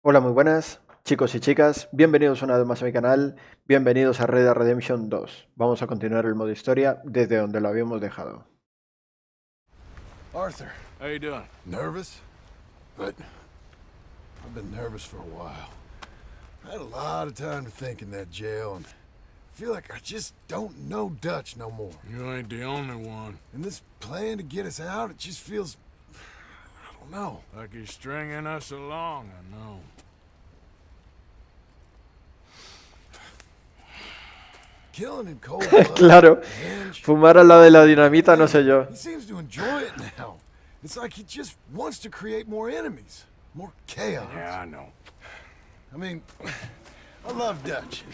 Hola, muy buenas, chicos y chicas. Bienvenidos una vez más a mi canal. Bienvenidos a Red Dead Redemption 2. Vamos a continuar el modo historia desde donde lo habíamos dejado. Arthur, How you doing? nervous? But I've been nervous for a while. I had a lot of time to think in that jail, and I feel like I just don't know Dutch no more. You ain't the only one. And this plan to get us out, it just feels... I don't know. Like he's stringing us along, I know. Killing in cold blood. Claro, revenge. fumar al lado de la dinamita no sé yo. He seems to enjoy it now. It's like he just wants to create more enemies, more chaos. Yeah, I know. I mean, I love Dutch.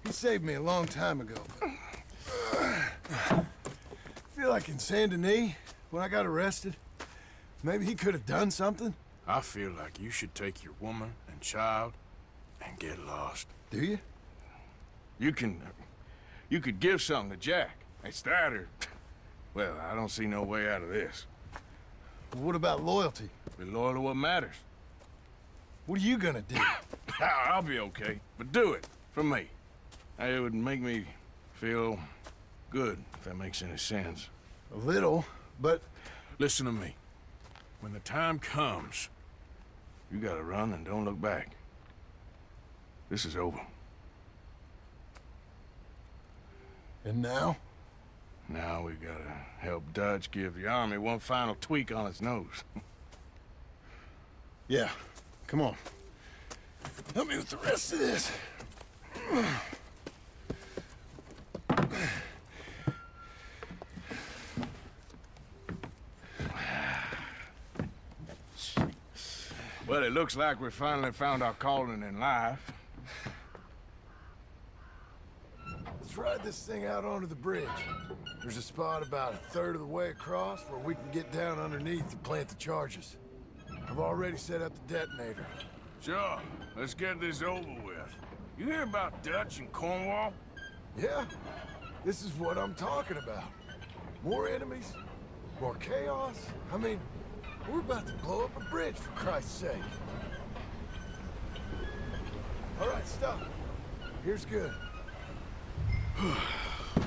He saved me a long time ago. I feel like in Saint Denis, when I got arrested, maybe he could have done something. I feel like you should take your woman and child and get lost. Do you? You could give something to Jack. It's that or... Well, I don't see no way out of this. What about loyalty? Be loyal to what matters. What are you gonna do? I'll be okay, but do it, for me. It would make me feel good, if that makes any sense. A little, but... Listen to me. When the time comes, you gotta run and don't look back. This is over. And now? Now we gotta help Dutch give the army one final tweak on its nose. Yeah, come on. Help me with the rest of this. Well, it looks like we finally found our calling in life. Let's ride this thing out onto the bridge. There's a spot about a third of the way across where we can get down underneath to plant the charges. I've already set up the detonator. Sure, let's get this over with. You hear about Dutch and Cornwall? Yeah, this is what I'm talking about. More enemies, more chaos. I mean, we're about to blow up a bridge, for Christ's sake. All right, stop. Here's good.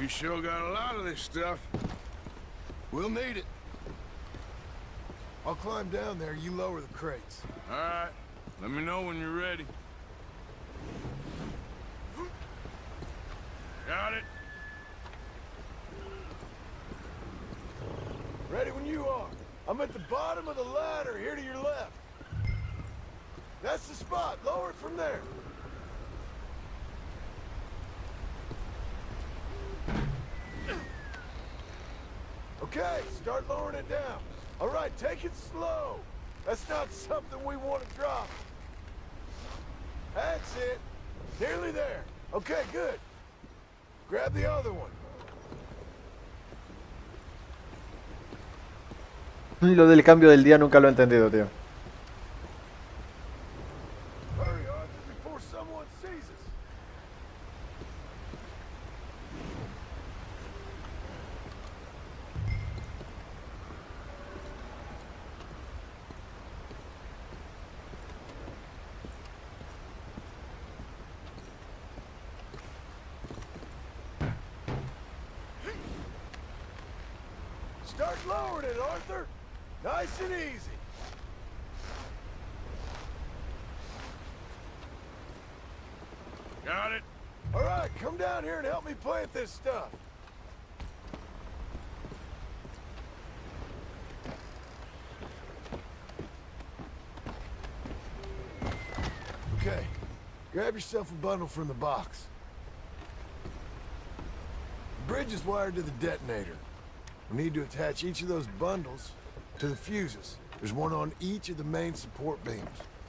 We sure got a lot of this stuff. We'll need it. I'll climb down there, you lower the crates. All right, let me know when you're ready. Got it? Ready when you are. I'm at the bottom of the ladder, here to your left. That's the spot. Lower it from there. Okay, start lowering it down. All right, take it slow. That's not something we want to drop. That's it. Nearly there. Okay, good. Grab the other one. Lo del cambio del día nunca lo he entendido, tío. Hurry, Arthur, before someone sees us. Start lowering it, Arthur. Nice and easy. Got it? All right, come down here and help me plant this stuff. Okay, grab yourself a bundle from the box. The bridge is wired to the detonator. We need to attach each of those bundles to the fuses. There's one on each of the main support beams.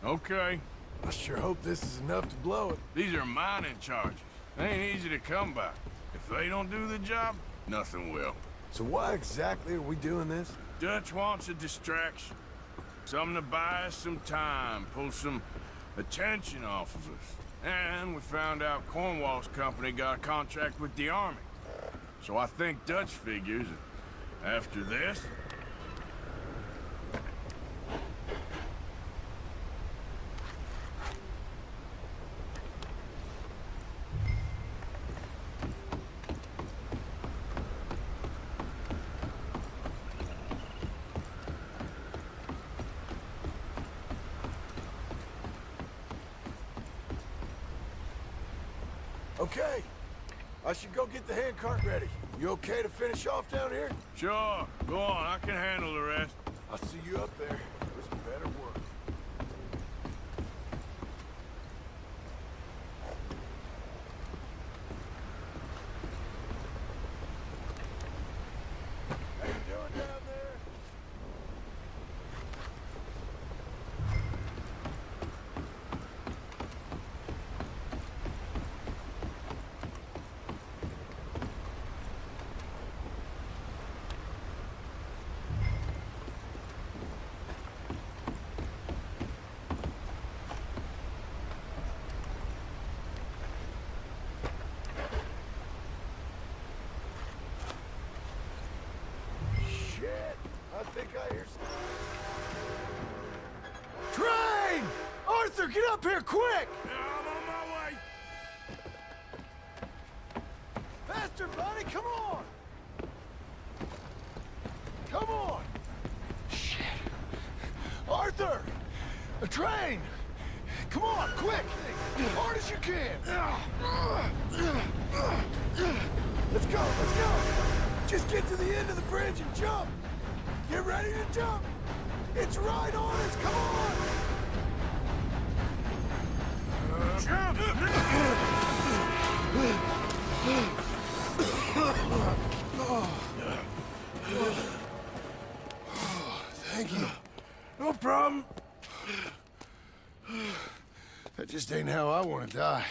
Okay. I sure hope this is enough to blow it. These are mining charges. They ain't easy to come by. If they don't do the job, nothing will. So why exactly are we doing this? Dutch wants a distraction. Something to buy us some time, pull some attention off of us. And we found out Cornwall's company got a contract with the army. So I think Dutch figures that... After this, Okay. I should go get the handcart ready. You okay to finish off down here? Sure, go on, I can handle the rest. I'll see you up there. This better work. How you doing down there? Shit! I think I hear Train! Arthur, get up here quick! I'm on my way. Faster, buddy, come on! Come on! Shit! Arthur! A train! Come on, quick! As hard as you can! Let's go, let's go! Just get to the end of the bridge and jump! Get ready to jump! It's right on us, come on! Jump! Thank you. No problem. That just ain't how I want to die.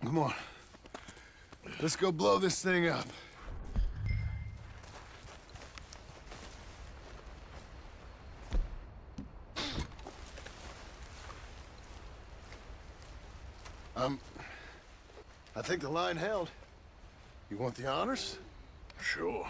Come on. Let's go blow this thing up. I think the line held. You want the honors? Sure.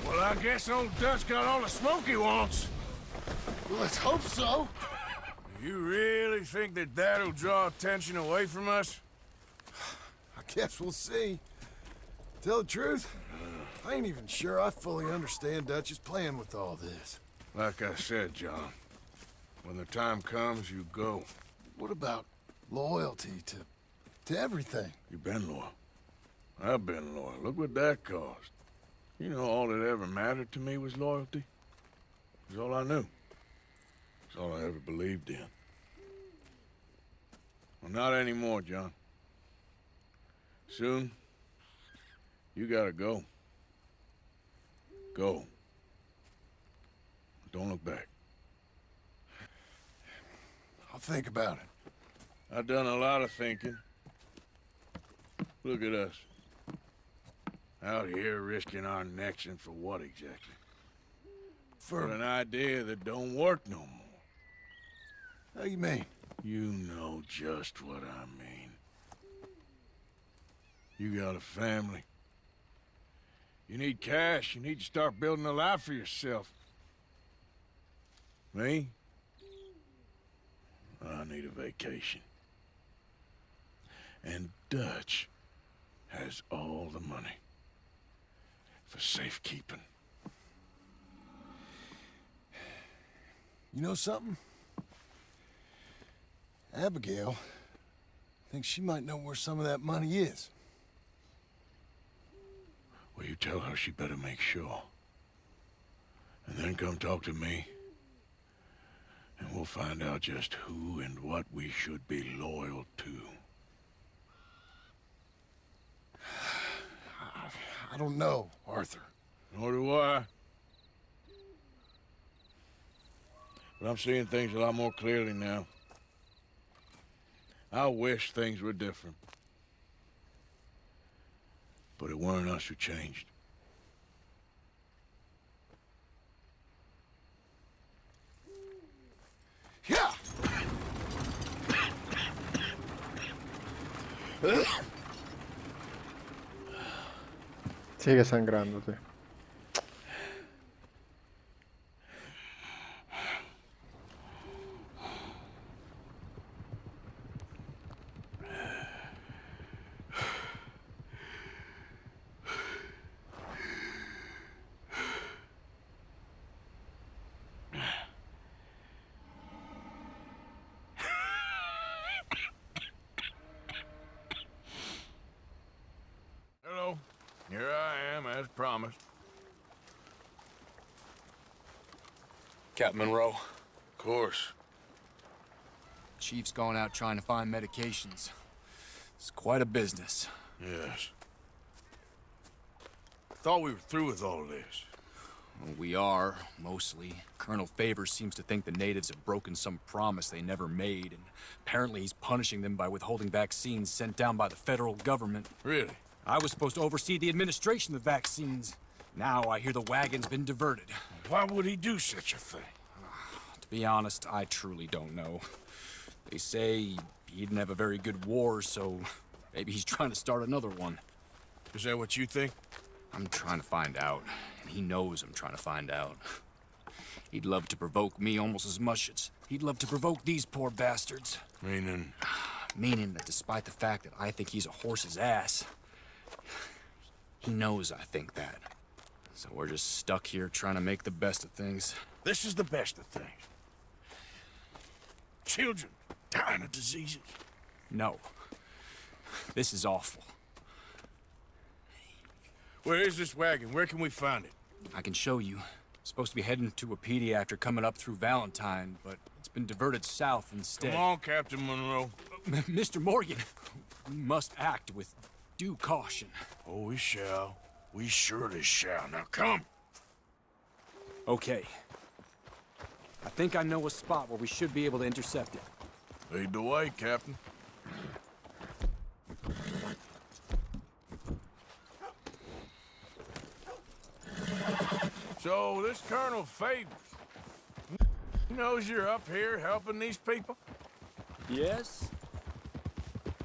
Well, I guess old Dutch got all the smoke he wants. Well, let's hope so. You really think that that'll draw attention away from us? I guess we'll see. Tell the truth, I ain't even sure I fully understand Dutch's plan with all this. Like I said, John, when the time comes, you go. What about loyalty to everything? You've been loyal. I've been loyal. Look what that cost. You know, all that ever mattered to me was loyalty. It was all I knew. It's all I ever believed in. Well, not anymore, John. Soon, you gotta go. Go. Don't look back. I'll think about it. I've done a lot of thinking. Look at us. Out here risking our necks, and for what exactly? For an idea that don't work no more. How you mean? You know just what I mean. You got a family. You need cash. You need to start building a life for yourself. Me? I need a vacation. And Dutch has all the money for safekeeping. You know something? Abigail thinks she might know where some of that money is. Well, you tell her she better make sure. And then come talk to me. And we'll find out just who and what we should be loyal to. I don't know, Arthur. Nor do I. But I'm seeing things a lot more clearly now. I wish things were different. But it weren't us who changed. Yeah! Sigue sangrándote. promise. Captain Monroe, Of course. Chief's gone out trying to find medications. It's quite a business. Yes. Thought we were through with all of this. Well, we are, mostly. Colonel Favors seems to think the natives have broken some promise they never made, and apparently he's punishing them by withholding vaccines sent down by the federal government. Really? I was supposed to oversee the administration of the vaccines. Now I hear the wagon's been diverted. Why would he do such a thing? To be honest, I truly don't know. They say he didn't have a very good war, so maybe he's trying to start another one. Is that what you think? I'm trying to find out, and he knows I'm trying to find out. He'd love to provoke me almost as much as he'd love to provoke these poor bastards. Meaning? Meaning that despite the fact that I think he's a horse's ass, he knows I think that. So we're just stuck here trying to make the best of things. This is the best of things. Children dying of diseases. No. This is awful. Where is this wagon? Where can we find it? I can show you. Supposed to be heading to a PD after coming up through Valentine, but it's been diverted south instead. Come on, Captain Monroe. Mr. Morgan, we must act with due caution. Oh, we shall. We surely shall. Now come. Okay. I think I know a spot where we should be able to intercept it. Lead the way, Captain. So, this Colonel Favors, he knows you're up here helping these people? Yes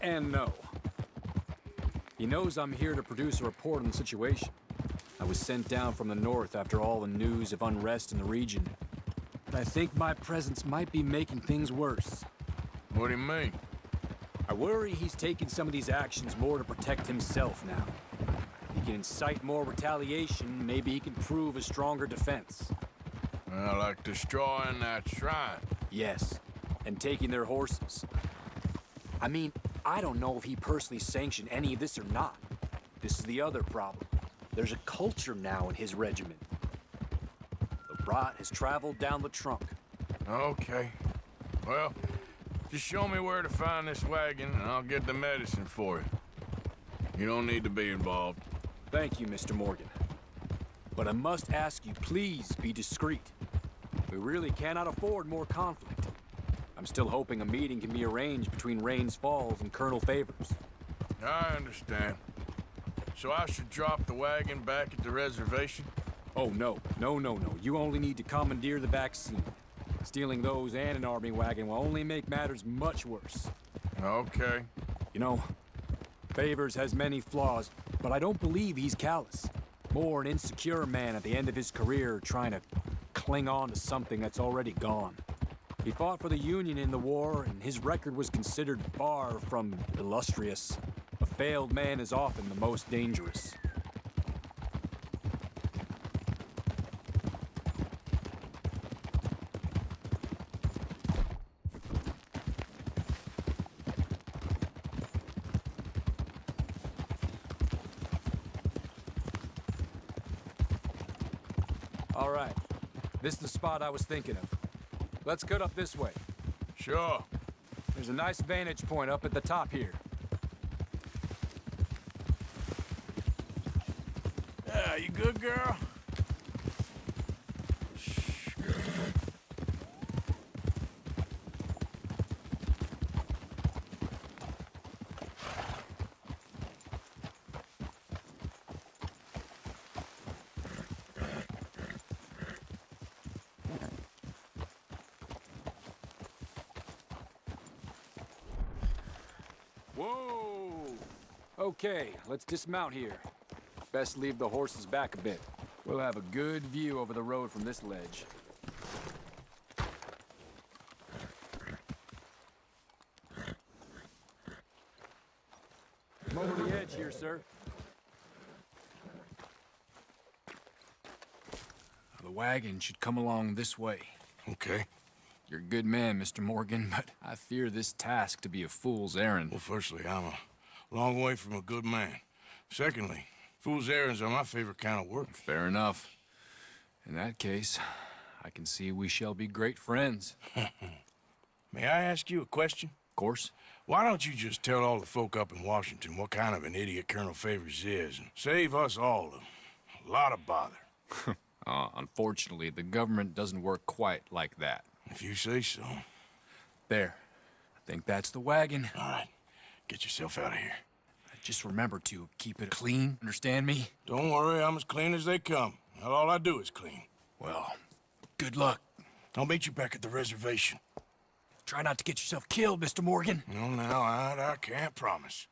and no. He knows I'm here to produce a report on the situation. I was sent down from the north after all the news of unrest in the region. But I think my presence might be making things worse. What do you mean? I worry he's taking some of these actions more to protect himself now. He can incite more retaliation, maybe he can prove a stronger defense. Well, like destroying that shrine. Yes, and taking their horses. I mean, I don't know if he personally sanctioned any of this or not. This is the other problem. There's a culture now in his regiment. The rot has traveled down the trunk. Okay. Well, just show me where to find this wagon, and I'll get the medicine for you. You don't need to be involved. Thank you, Mr. Morgan. But I must ask you, please be discreet. We really cannot afford more conflict. I'm still hoping a meeting can be arranged between Rains Falls and Colonel Favors. I understand. So I should drop the wagon back at the reservation? Oh, no. No. You only need to commandeer the vaccine. Stealing those and an army wagon will only make matters much worse. Okay. You know, Favors has many flaws, but I don't believe he's callous. More an insecure man at the end of his career trying to cling on to something that's already gone. He fought for the Union in the war, and his record was considered far from illustrious. A failed man is often the most dangerous. All right. This is the spot I was thinking of. Let's cut up this way. Sure. There's a nice vantage point up at the top here. Yeah, you good, girl? Shh, girl. Whoa! Okay, let's dismount here. Best leave the horses back a bit. We'll have a good view over the road from this ledge. Come over the edge here, sir. The wagon should come along this way. Okay. You're a good man, Mr. Morgan, but I fear this task to be a fool's errand. Well, firstly, I'm a long way from a good man. Secondly, Fool's errands are my favorite kind of work. Fair enough. In that case, I can see we shall be great friends. May I ask you a question? Of course. Why don't you just tell all the folk up in Washington what kind of an idiot Colonel Favors is and save us all a lot of bother? Unfortunately, the government doesn't work quite like that. If you say so. There. I think that's the wagon. All right, get yourself out of here. Just remember to keep it clean, understand me? Don't worry, I'm as clean as they come. Not all I do is clean. Well, good luck. I'll meet you back at the reservation. Try not to get yourself killed, Mr. Morgan. No, now, I can't promise.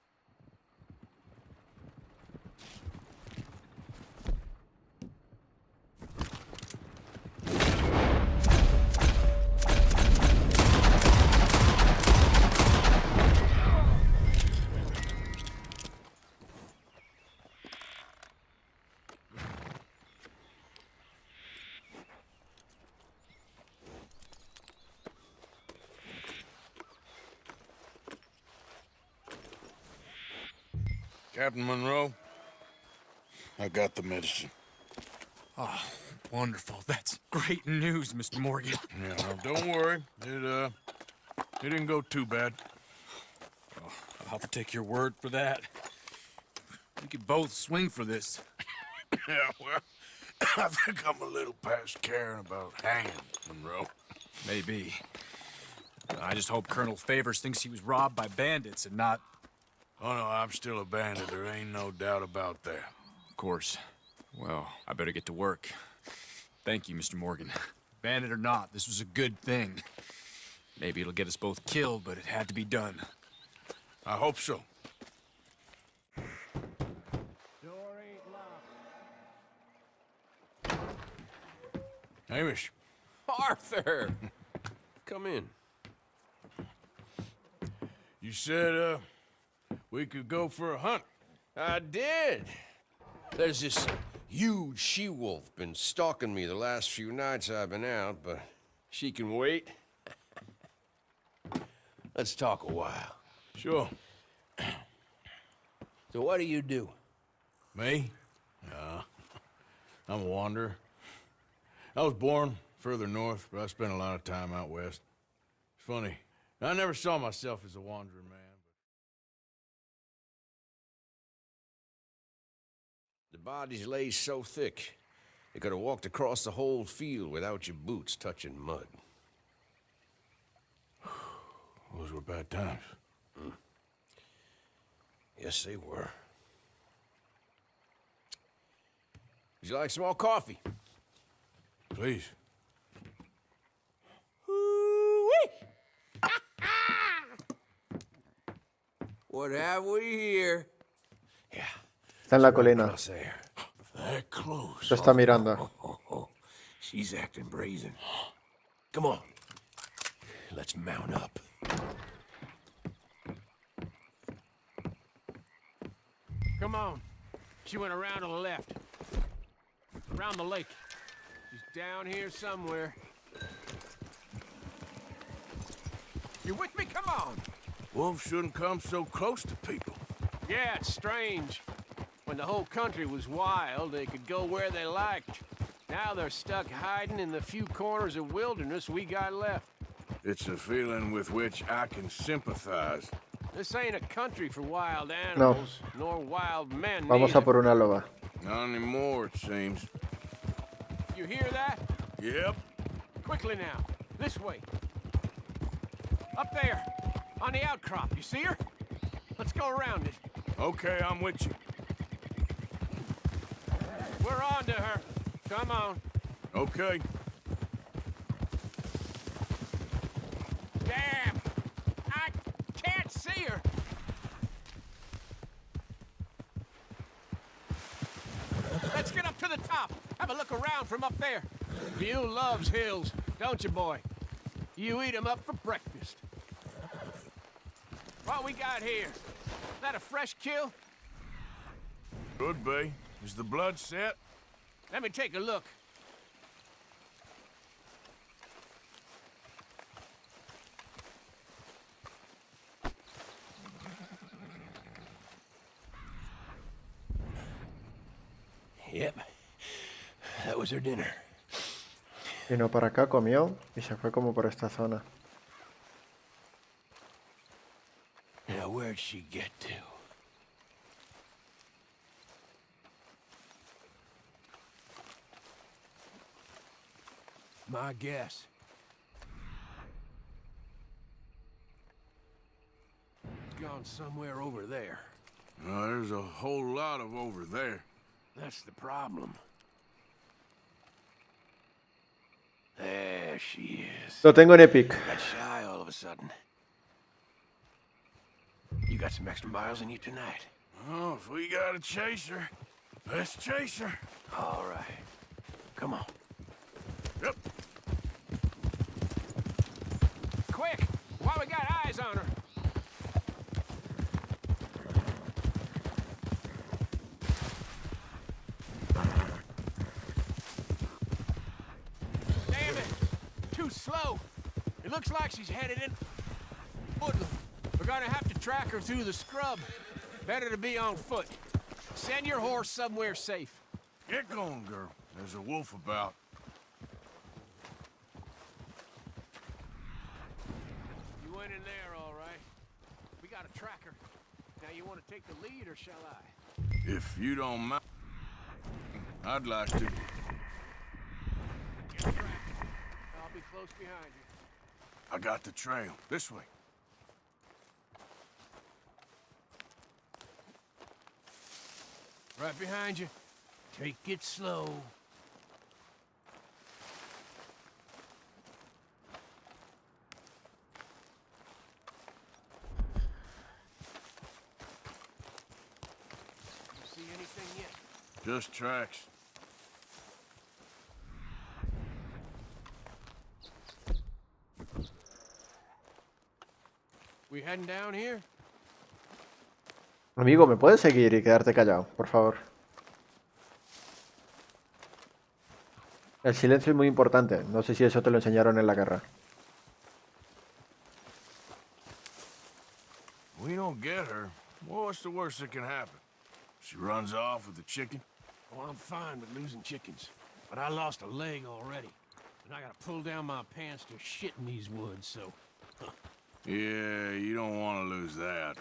Captain Monroe, I got the medicine. Oh, wonderful. That's great news, Mr. Morgan. Yeah, well, don't worry. It didn't go too bad. Oh, I'll have to take your word for that. We could both swing for this. Yeah, well, I think I'm a little past caring about hanging, Monroe. Maybe. I just hope Colonel Favors thinks he was robbed by bandits and not... Oh, no, I'm still a bandit. There ain't no doubt about that. Of course. Well, I better get to work. Thank you, Mr. Morgan. Bandit or not, this was a good thing. Maybe it'll get us both killed, but it had to be done. I hope so. Door ain't locked. Hamish. Arthur! Come in. You said, we could go for a hunt. I did. There's this huge she-wolf been stalking me the last few nights I've been out, but she can wait. Let's talk a while. Sure. So what do you do? Me? No. I'm a wanderer. I was born further north, but I spent a lot of time out west. It's funny. I never saw myself as a wanderer, man. The bodies lay so thick, you could have walked across the whole field without your boots touching mud. Those were bad times. Yes, they were. Would you like some more coffee? Please. What have we here? Yeah. Está en la colina. Crosshair. That close. Se está mirando. She's acting brazen. Come on. Let's mount up. Come on. She went around to the left. Around the lake. She's down here somewhere. You with me? Come on. Wolves shouldn't come so close to people. Yeah, it's strange. When the whole country was wild, they could go where they liked. Now they're stuck hiding in the few corners of wilderness we got left. It's a feeling with which I can sympathize. This ain't a country for wild animals, nor wild men Vamos a neither. por una loba. Not anymore, it seems. You hear that? Yep. Quickly now. This way. Up there. On the outcrop. You see her? Let's go around it. Okay, I'm with you. We're on to her. Come on. Okay. Damn! I can't see her! Let's get up to the top. Have a look around from up there. You loves hills, don't you, boy? You eat 'em up for breakfast. What we got here? Is that a fresh kill? Could be. Is the blood set? Let me take a look. That was her dinner. Vino para acá, comió y se fue como por esta zona. Now, where'd she get to? My guess. Gone somewhere over there. There's a whole lot of over there. That's the problem. There she is. Lo tengo en Epic. Got shy all of a sudden. You got some extra miles in you tonight. Oh, if we gotta chase her, let's chase her. All right. Come on. Yep. Quick! While we got eyes on her. Damn it! Too slow. It looks like she's headed in woodland. We're gonna have to track her through the scrub. Better to be on foot. Send your horse somewhere safe. Get going, girl. There's a wolf about. You went in there, all right. We got a tracker. Now you want to take the lead, or shall I? If you don't mind, I'd like to. Get tracked. I'll be close behind you. I got the trail. This way. Right behind you. Take it slow. You see anything yet? Just tracks. We heading down here? Amigo, ¿me puedes seguir y quedarte callado, por favor? El silencio es muy importante. No sé si eso te lo enseñaron en la guerra. We don't get her. Well, what's the worst that can happen? She runs off with the chicken? Oh, I'm fine with losing chickens. But I lost a leg already. And I gotta pull down my pants to shit in these woods, so... Yeah, you don't want to lose that.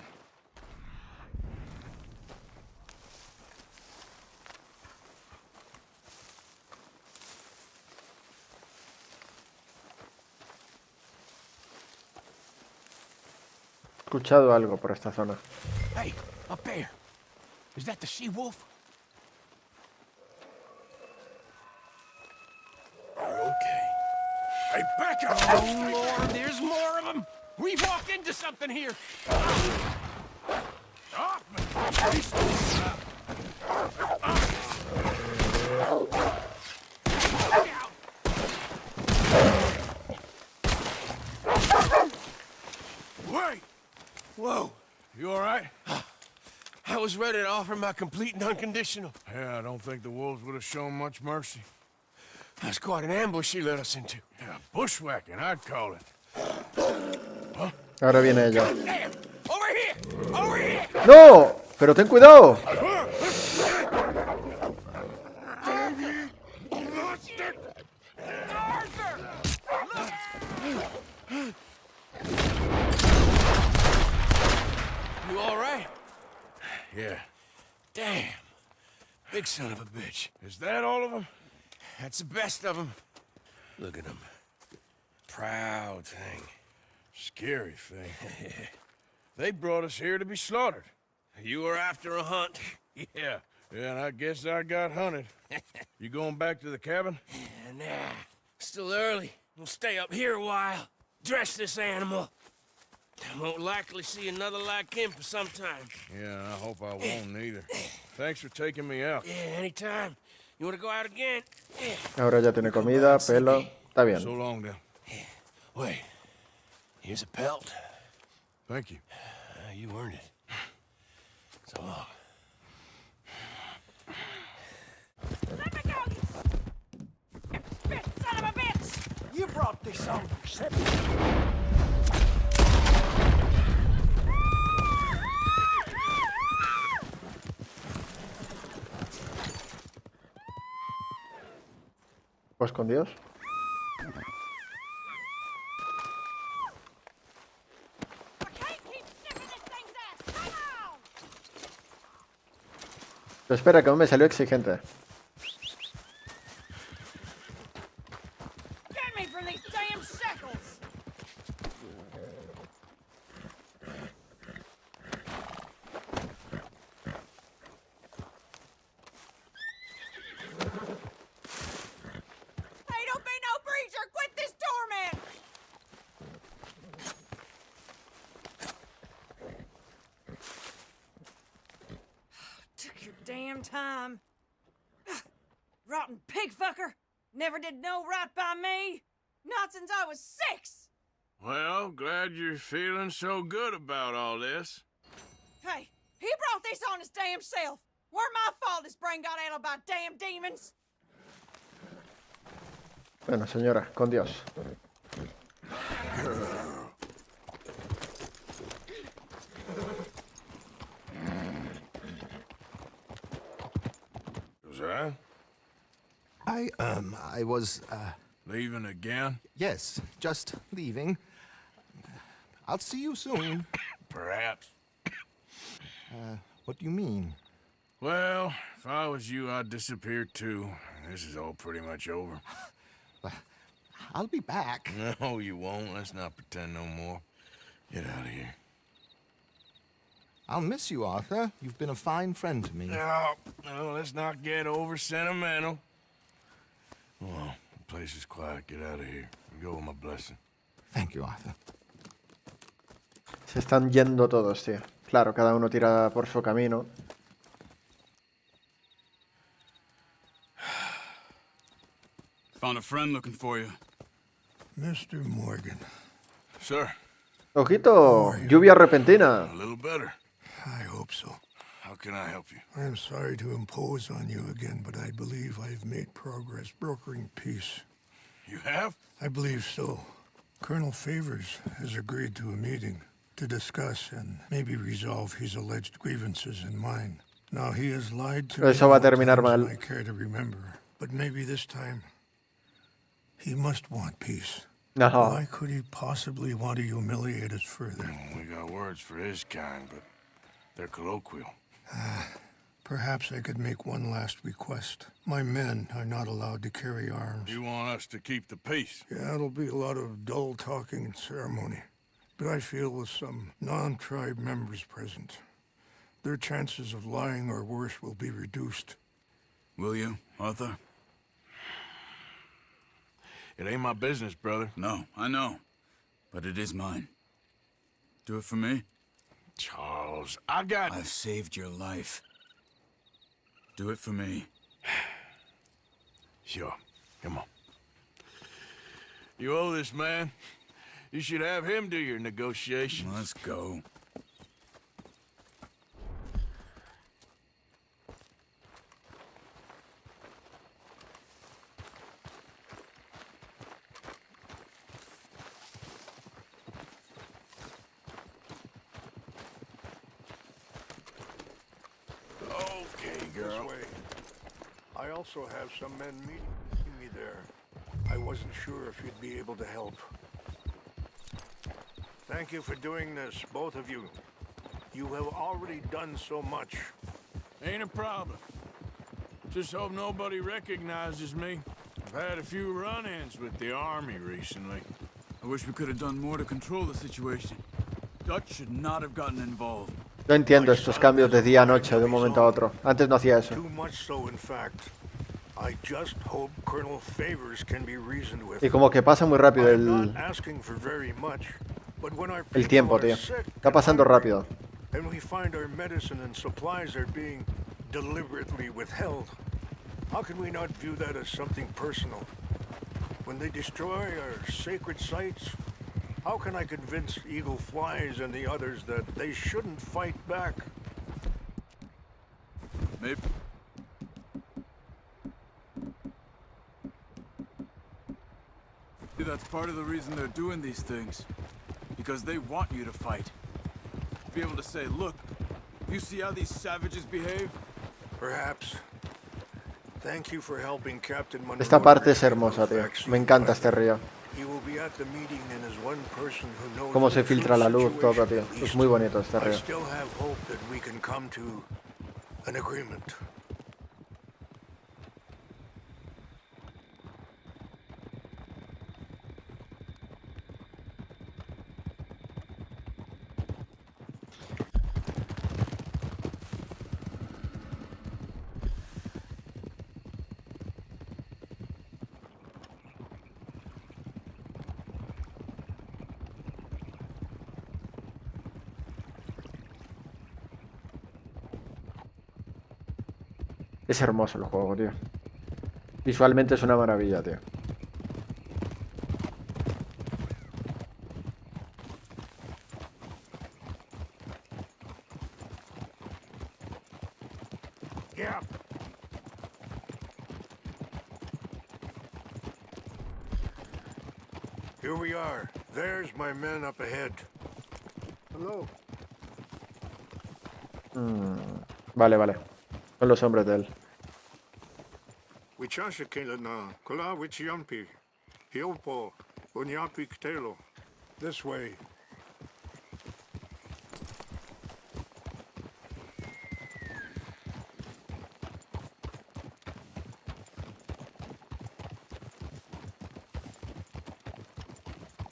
He escuchado algo por esta zona. Hey, up there. Is that the she-wolf? Okay. Hey, back up! Oh, Lord, there's more of them! We've walked into something here! Off me! Wait! Whoa! You all right? I was ready to offer my complete and unconditional. Yeah, I don't think the wolves would have shown much mercy. That's quite an ambush she led us into. Yeah, bushwhacking, I'd call it. Ahora viene ella. Damn! Over here! Over here! ¡No! ¡Pero ten cuidado! Arthur! You all right? Yeah. Damn. Big son of a bitch. Is that all of them? That's the best of them. Look at him. Proud thing. Scary thing. They brought us here to be slaughtered. You were after a hunt. Yeah, and I guess I got hunted. You going back to the cabin? Nah, still early. We'll stay up here a while. Dress this animal. I won't likely see another like him for some time. Yeah, I hope I won't neither. Thanks for taking me out. Yeah, anytime. You want to go out again? Ahora ya tiene comida, pelo. Está bien. So long, then. Wait. Here's a pelt. Thank you. You earned it. So long. Let me go, you bitch, son of a bitch! You brought this on yourself. Pues con Dios. I can't keep sniffing this thing's ass. Come on! Pero espera, que aún me salió exigente. Get me from these damn shackles! Hey, don't be no breacher! Quit this torment! Took your damn time. Rotten pig fucker! Never did no right by me! Not since I was 6! Well, glad you're feeling so good about all this. Hey, he brought this on his damn self! Weren't my fault his brain got addled by damn demons! Bueno, señora, con Dios. Was that? I was, Leaving again? yes, just leaving. I'll see you soon. Perhaps. What do you mean? Well, if I was you, I'd disappear too. This is all pretty much over. I'll be back. No, you won't. Let's not pretend no more. Get out of here. I'll miss you, Arthur. You've been a fine friend to me. No, let's not get over sentimental. Well, the place is quiet. Get out of here. Go with my blessing. Thank you, Arthur. Se están yendo todos, tío. Claro, cada uno tira por su camino. Found a friend looking for you. Mr. Morgan, Sir, Ojito, lluvia repentina. a little better. I hope so. How can I help you? I am sorry to impose on you again, but I believe I've made progress brokering peace. You have? I believe so. Colonel Favors has agreed to a meeting to discuss and maybe resolve his alleged grievances and mine. Now, he has lied to me Eso va a more terminar times than mal. I care to remember, but maybe this time he must want peace. No. Why could he possibly want to humiliate us further? We got words for his kind, but they're colloquial. Perhaps I could make one last request. My men are not allowed to carry arms. You want us to keep the peace? Yeah, it'll be a lot of dull talking and ceremony. But I feel with some non-tribe members present, their chances of lying or worse will be reduced. Will you, Arthur? It ain't my business, brother. No, I know. But it is mine. Do it for me? Charles, I got... I've saved your life. Do it for me. Sure. Come on. You owe this man. You should have him do your negotiations. Let's go. Okay, girl. This way. I also have some men meeting me there. I wasn't sure if you'd be able to help. Thank you for doing this, both of you. You have already done so much. Ain't a problem. Just hope nobody recognizes me. I've had a few run-ins with the army recently. I wish we could have done more to control the situation. Dutch should not have gotten involved. No entiendo estos cambios de día a noche de un momento a otro. Antes no hacía eso. Too much so, in fact. I just hope Colonel Favors can be reasoned with. Y como que pasa muy rápido I'm el not asking for very much, but when our el tiempo, people are tío. sick Está pasando and hungry, rápido. and we find our medicine and supplies are being deliberately withheld, how can we not view that as something personal? When they destroy our sacred sites, how can I convince Eagle Flies and the others that they shouldn't fight back? Maybe that's part of the reason they're doing these things. Because they want you to fight. Be able to say, look, you see how these savages behave? Perhaps. Thank you for helping Captain Monroe. Esta parte es retrieve hermosa, those tío. vaccine Me encanta este fibers. río. He will be at the meeting and is one person who knows Cómo the se filtra la true luz, todo, situation tío. at Es least. muy bonito este I río. still have hope that we can come to an agreement. Es hermoso el juego, tío. Visualmente es una maravilla, tío. Yeah. Here we are. There's my men up ahead. Hello. Vale, vale. Son los hombres de él. Wichasha na kola wichiampi. Hiopo unyapi ktelo. This way.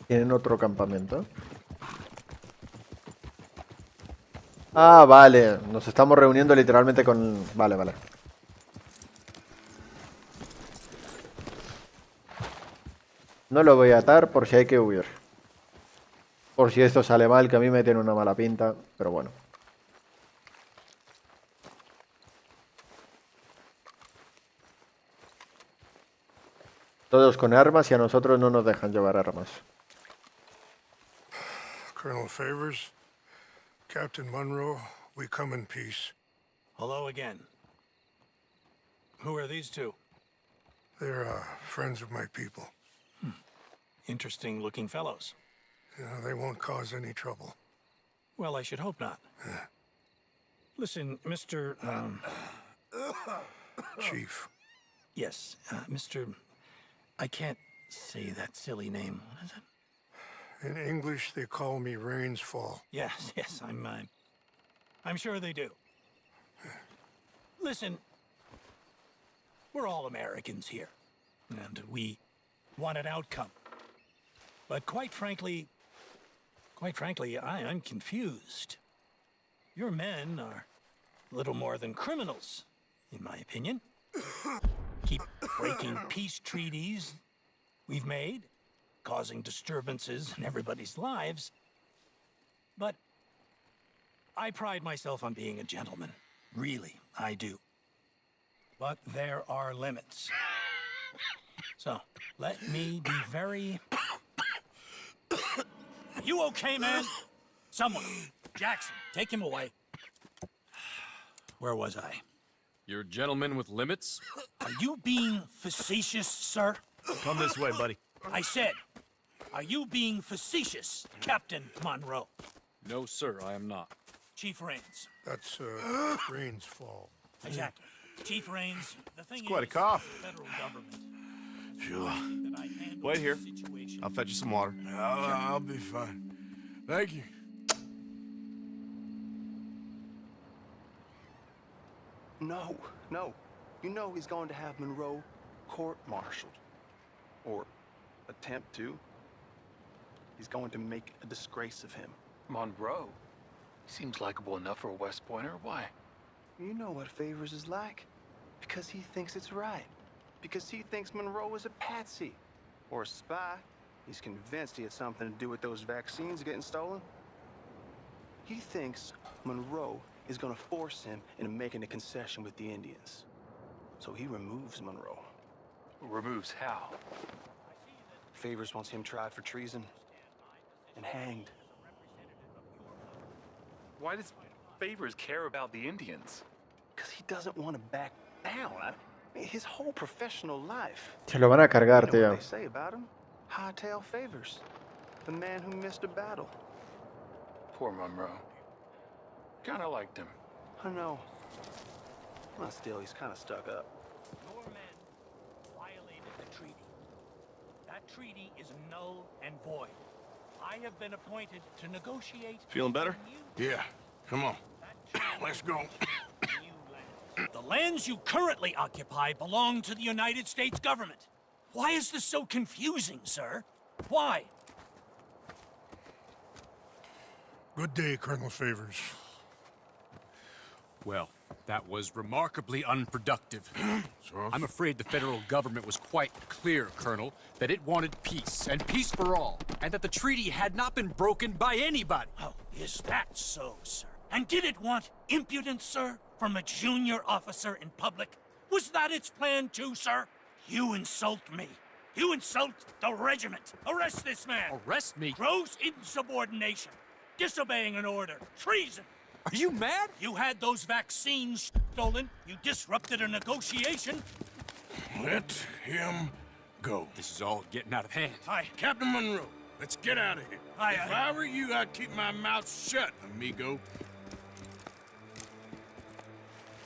¿Tienen otro campamento? Ah, vale. Nos estamos reuniendo literalmente con... Vale, vale. No lo voy a atar por si hay que huir. Por si esto sale mal, que a mí me tiene una mala pinta. Pero bueno. Todos con armas y a nosotros no nos dejan llevar armas. Colonel Favors, Captain Monroe, we come in peace. Hello again. Who are these two? They're friends of my people. Interesting looking fellows. Yeah, they won't cause any trouble. Well, I should hope not. Listen, Mr. Chief. Yes, Mr. I can't say that silly name. What is it? In English, they call me Rains Fall. Yes, yes, I'm sure they do. Listen, we're all Americans here, and we want an outcome. But quite frankly, I'm confused. Your men are little more than criminals, in my opinion. Keep breaking peace treaties we've made, causing disturbances in everybody's lives. But I pride myself on being a gentleman. Really, I do. But there are limits. So, let me be very... You okay, man? Someone. Jackson, take him away. Where was I? You're a gentleman with limits? Are you being facetious, sir? Come this way, buddy. I said, are you being facetious, Captain Monroe? No, sir, I am not. Chief Rains. That's Rains Fall. Exactly. Chief Rains, the thing It's quite a is, cough. the federal government. Sure. That I handle Wait here. the situation. I'll fetch you some water. I'll be fine. Thank you. No, no. You know he's going to have Monroe court-martialed. Or attempt to. He's going to make a disgrace of him. Monroe? Seems likable enough for a West Pointer. Why? You know what Favors is like. Because he thinks it's right. Because he thinks Monroe is a patsy. Or a spy. He's convinced he had something to do with those vaccines getting stolen. He thinks Monroe is going to force him into making a concession with the Indians. So he removes Monroe. Removes how? Favors wants him tried for treason and hanged. Why does Favors care about the Indians? Because he doesn't want to back down. I mean, his whole professional life. Se lo van a cargar, You know tío. what they say about him? Hightail Favors. The man who missed a battle. Poor Monroe. Kinda liked him. I know. Well, still, he's kind of stuck up. That treaty is null and void. I have been appointed to negotiate... Feeling better? Yeah. Come on. Let's go. The lands you currently occupy belong to the United States government. Why is this so confusing, sir? Why? Good day, Colonel Favors. Well, that was remarkably unproductive. I'm afraid the federal government was quite clear, Colonel, that it wanted peace, and peace for all, and that the treaty had not been broken by anybody. Oh, is that so, sir? And did it want impudence, sir, from a junior officer in public? Was that its plan too, sir? You insult me. You insult the regiment. Arrest this man. Arrest me? Gross insubordination. Disobeying an order. Treason. Are you mad? You had those vaccines stolen. You disrupted a negotiation. Let him go. This is all getting out of hand. Hi. Captain Monroe, let's get out of here. If I were you, I'd keep my mouth shut, amigo.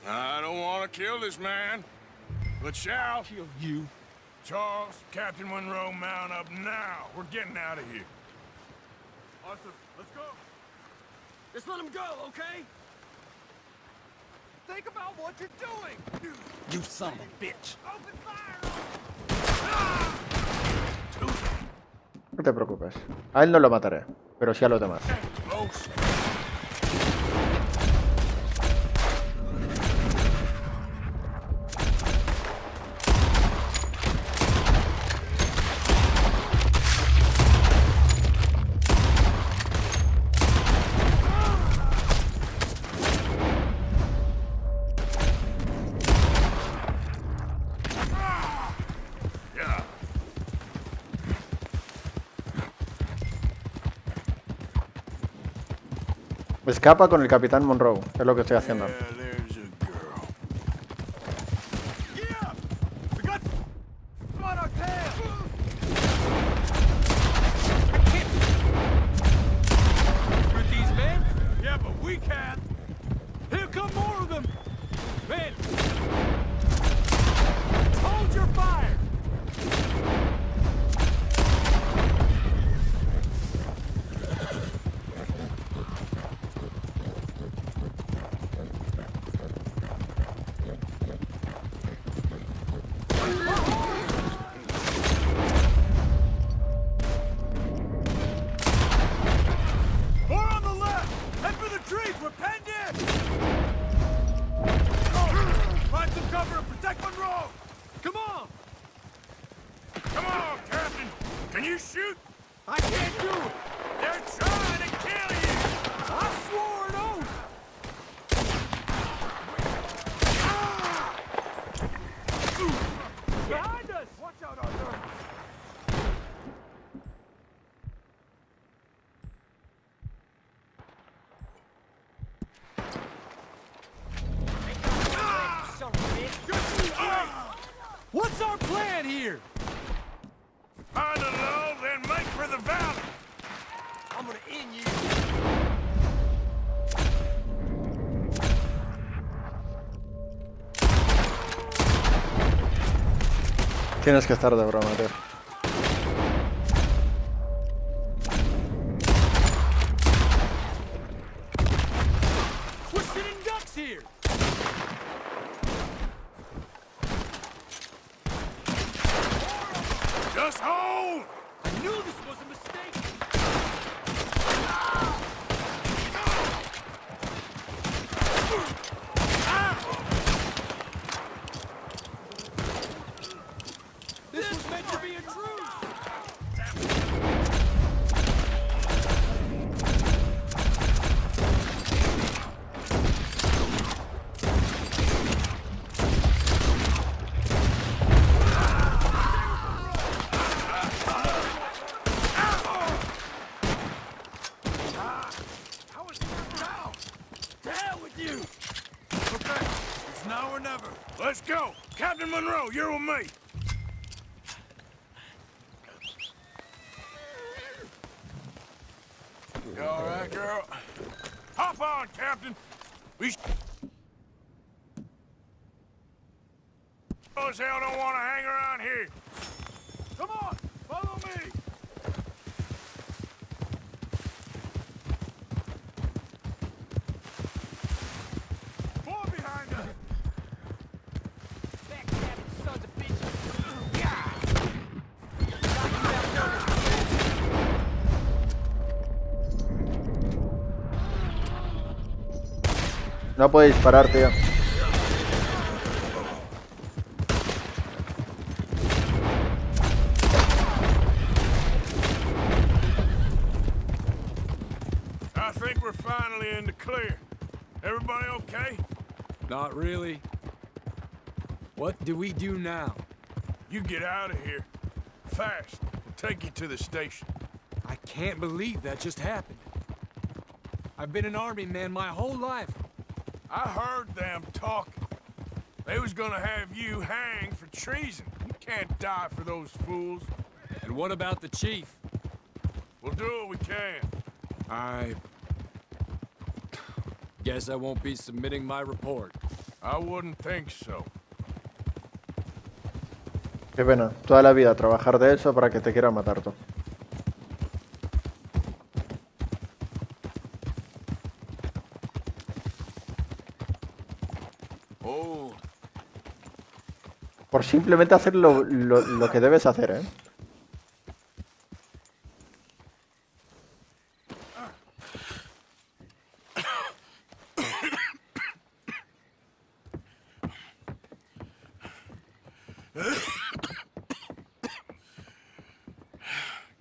I don't want to kill this man, but shall Kill you? Charles, Captain Monroe, mount up now. We're getting out of here. Arthur, let's go. Just let him go, okay? Think about what you're doing. You son of a bitch. Open fire! No te preocupes. A él no lo mataré, pero sí a los demás. Escapa con el Capitán Monroe, es lo que estoy haciendo. What's our plan here? Find a lull, then make for the valley. I'm gonna end you. Tienes que estar de broma, tío. We're sitting ducks here. Just hold! I knew this was a mistake. This was meant to be a truce. Let's go! Captain Monroe, you're with me! You all right, girl? Hop on, Captain! We sure as hell don't want to hang around here. Come on, follow me! Four behind us! Backstabbing sons of bitches. No puede disparar, tío. I think we're finally in the clear. Everybody okay? Not really. What do we do now? You get out of here. Fast. We'll take you to the station. I can't believe that just happened. I've been an army man my whole life. I heard them talking. They was gonna have you hanged for treason. You can't die for those fools. And what about the chief? We'll do what we can. I guess I won't be submitting my report. I wouldn't think so. Qué pena. Toda la vida trabajar de eso para que te quieran matar tú. Oh. Por simplemente hacer lo que debes hacer, ¿eh?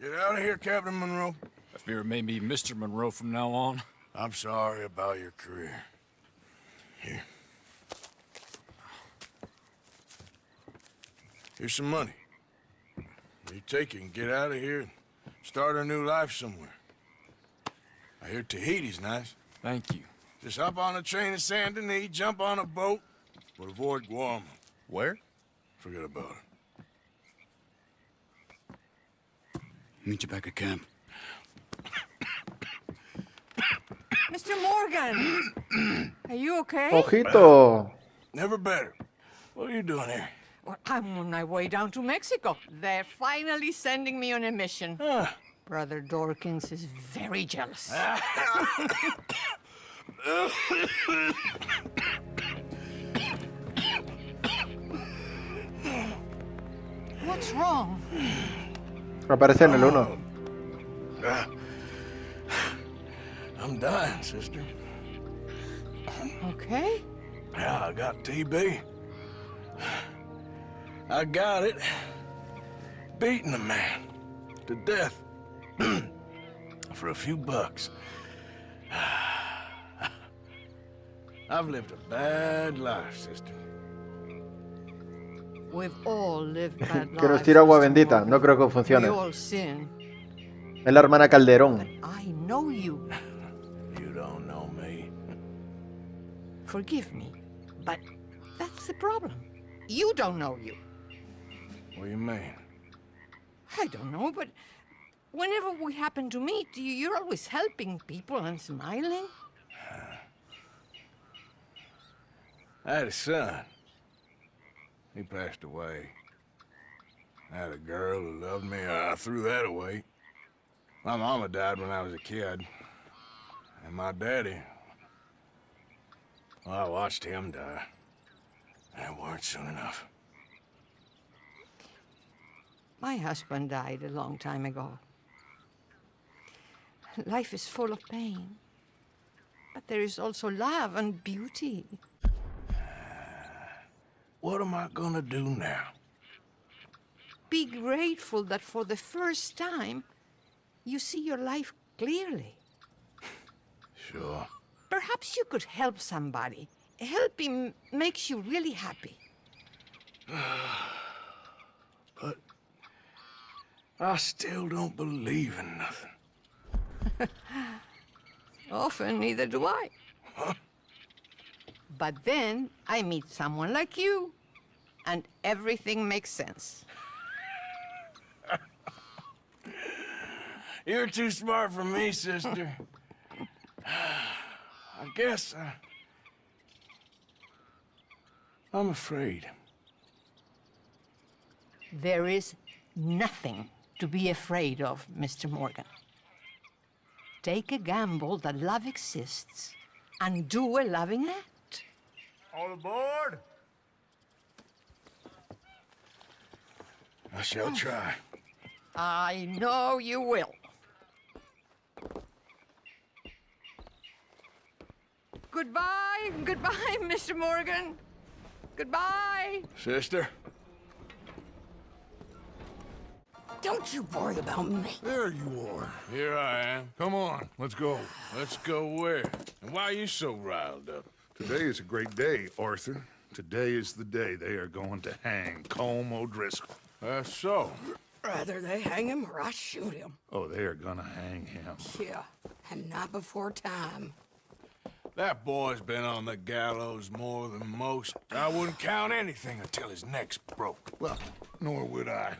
Get out of here, Captain Monroe. I fear it may be Mr. Monroe from now on. I'm sorry about your career. Here. Here's some money. You take it and get out of here and start a new life somewhere. I hear Tahiti's nice. Thank you. Just hop on a train to Saint Denis, jump on a boat, but avoid Guam. Where? Forget about it. Meet you back at camp. Mr. Morgan! Are you okay? Ojito. Never better. What are you doing here? Well, I'm on my way down to Mexico. They're finally sending me on a mission. Brother Dorkins is very jealous. What's wrong? Aparece en el 1. I'm dying, sister. Okay. Yeah, I got TB. I got it. Beating a man to death for a few bucks. I've lived a bad life, sister. We've all lived bad lives. Que nos tira agua bendita. No creo que We funcione. all sin. Es la hermana Calderón. I know you. You don't know me. Forgive me, but that's the problem. You don't know you. What do you mean? I don't know, but whenever we happen to meet, you're always helping people and smiling. I had a son. He passed away. I had a girl who loved me. I threw that away. My mama died when I was a kid. And my daddy, well, I watched him die. And it weren't soon enough. My husband died a long time ago. Life is full of pain. But there is also love and beauty. What am I gonna do now? Be grateful that for the first time, you see your life clearly. Sure. Perhaps you could help somebody. Helping makes you really happy. But I still don't believe in nothing. Often, neither do I. But then I meet someone like you, and everything makes sense. You're too smart for me, sister. I guess I'm afraid. There is nothing to be afraid of, Mr. Morgan. Take a gamble that love exists and do a loving act. All aboard! I shall try. I know you will. Goodbye, goodbye, Mr. Morgan. Goodbye. Sister? Don't you worry about me. There you are. Here I am. Come on, let's go. Let's go where? And why are you so riled up? Today is a great day, Arthur. Today is the day they are going to hang Colm O'Driscoll. That's so. Rather they hang him or I shoot him. Oh, they are gonna hang him. Yeah, and not before time. That boy's been on the gallows more than most. I wouldn't count anything until his neck's broke. Well, nor would I.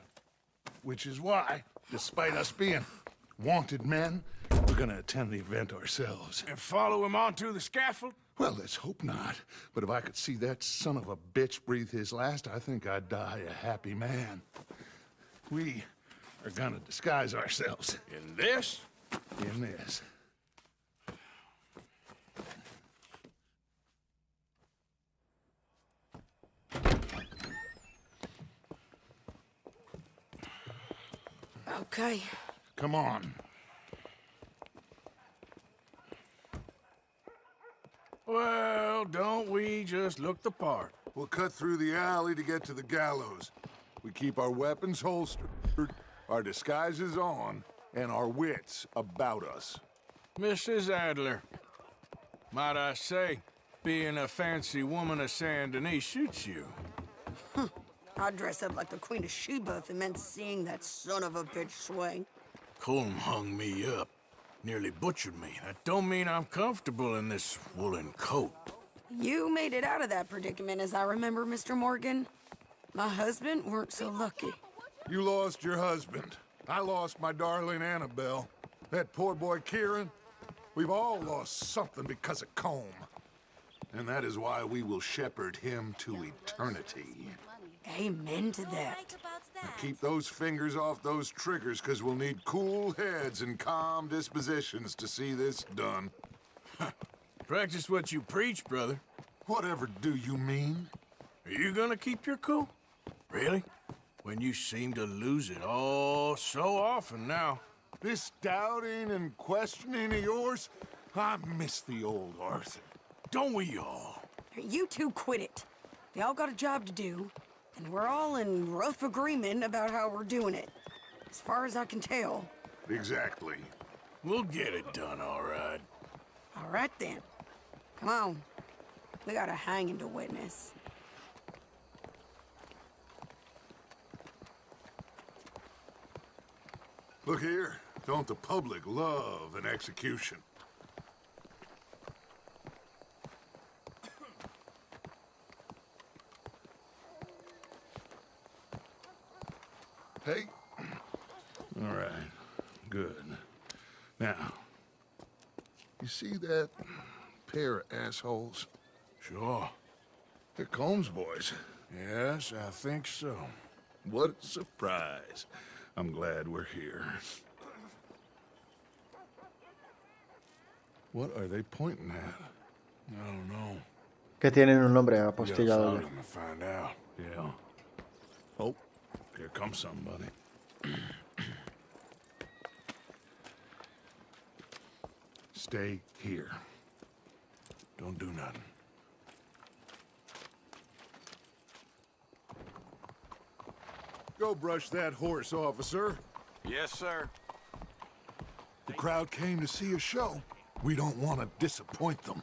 Which is why, despite us being wanted men, we're gonna attend the event ourselves. And follow him onto the scaffold? Well, let's hope not. But if I could see that son of a bitch breathe his last, I think I'd die a happy man. We are gonna disguise ourselves. In this? In this. Okay. Come on. Well, don't we just look the part? We'll cut through the alley to get to the gallows. We keep our weapons holstered, our disguises on, and our wits about us. Mrs. Adler, might I say, being a fancy woman of Saint Denis shoots you. I'd dress up like the Queen of Sheba if it meant seeing that son of a bitch swing. Colm hung me up, nearly butchered me. That don't mean I'm comfortable in this woolen coat. You made it out of that predicament, as I remember, Mr. Morgan. My husband weren't so lucky. You lost your husband. I lost my darling Annabelle. That poor boy Kieran. We've all lost something because of Colm. And that is why we will shepherd him to eternity. Amen to that. Now keep those fingers off those triggers, because we'll need cool heads and calm dispositions to see this done. Practice what you preach, brother. Whatever do you mean? Are you gonna keep your cool? Really? When you seem to lose it all so often now. This doubting and questioning of yours, I miss the old Arthur. Don't we all? You two quit it. They all got a job to do, and we're all in rough agreement about how we're doing it. As far as I can tell. Exactly. We'll get it done, all right. All right, then. Come on. We got a hanging to witness. Look here. Don't the public love an execution? Hey. All right. Good. Now, you see that pair of assholes? Sure. They're Colm's boys. Yes, I think so. What a surprise. I'm glad we're here. What are they pointing at? I don't know. Que tienen un nombre Gotta apostillado. follow them and find out. Yeah. Oh, here comes somebody. Stay here. Don't do nothing. Go brush that horse, officer. Yes, sir. The crowd came to see a show. We don't want to disappoint them.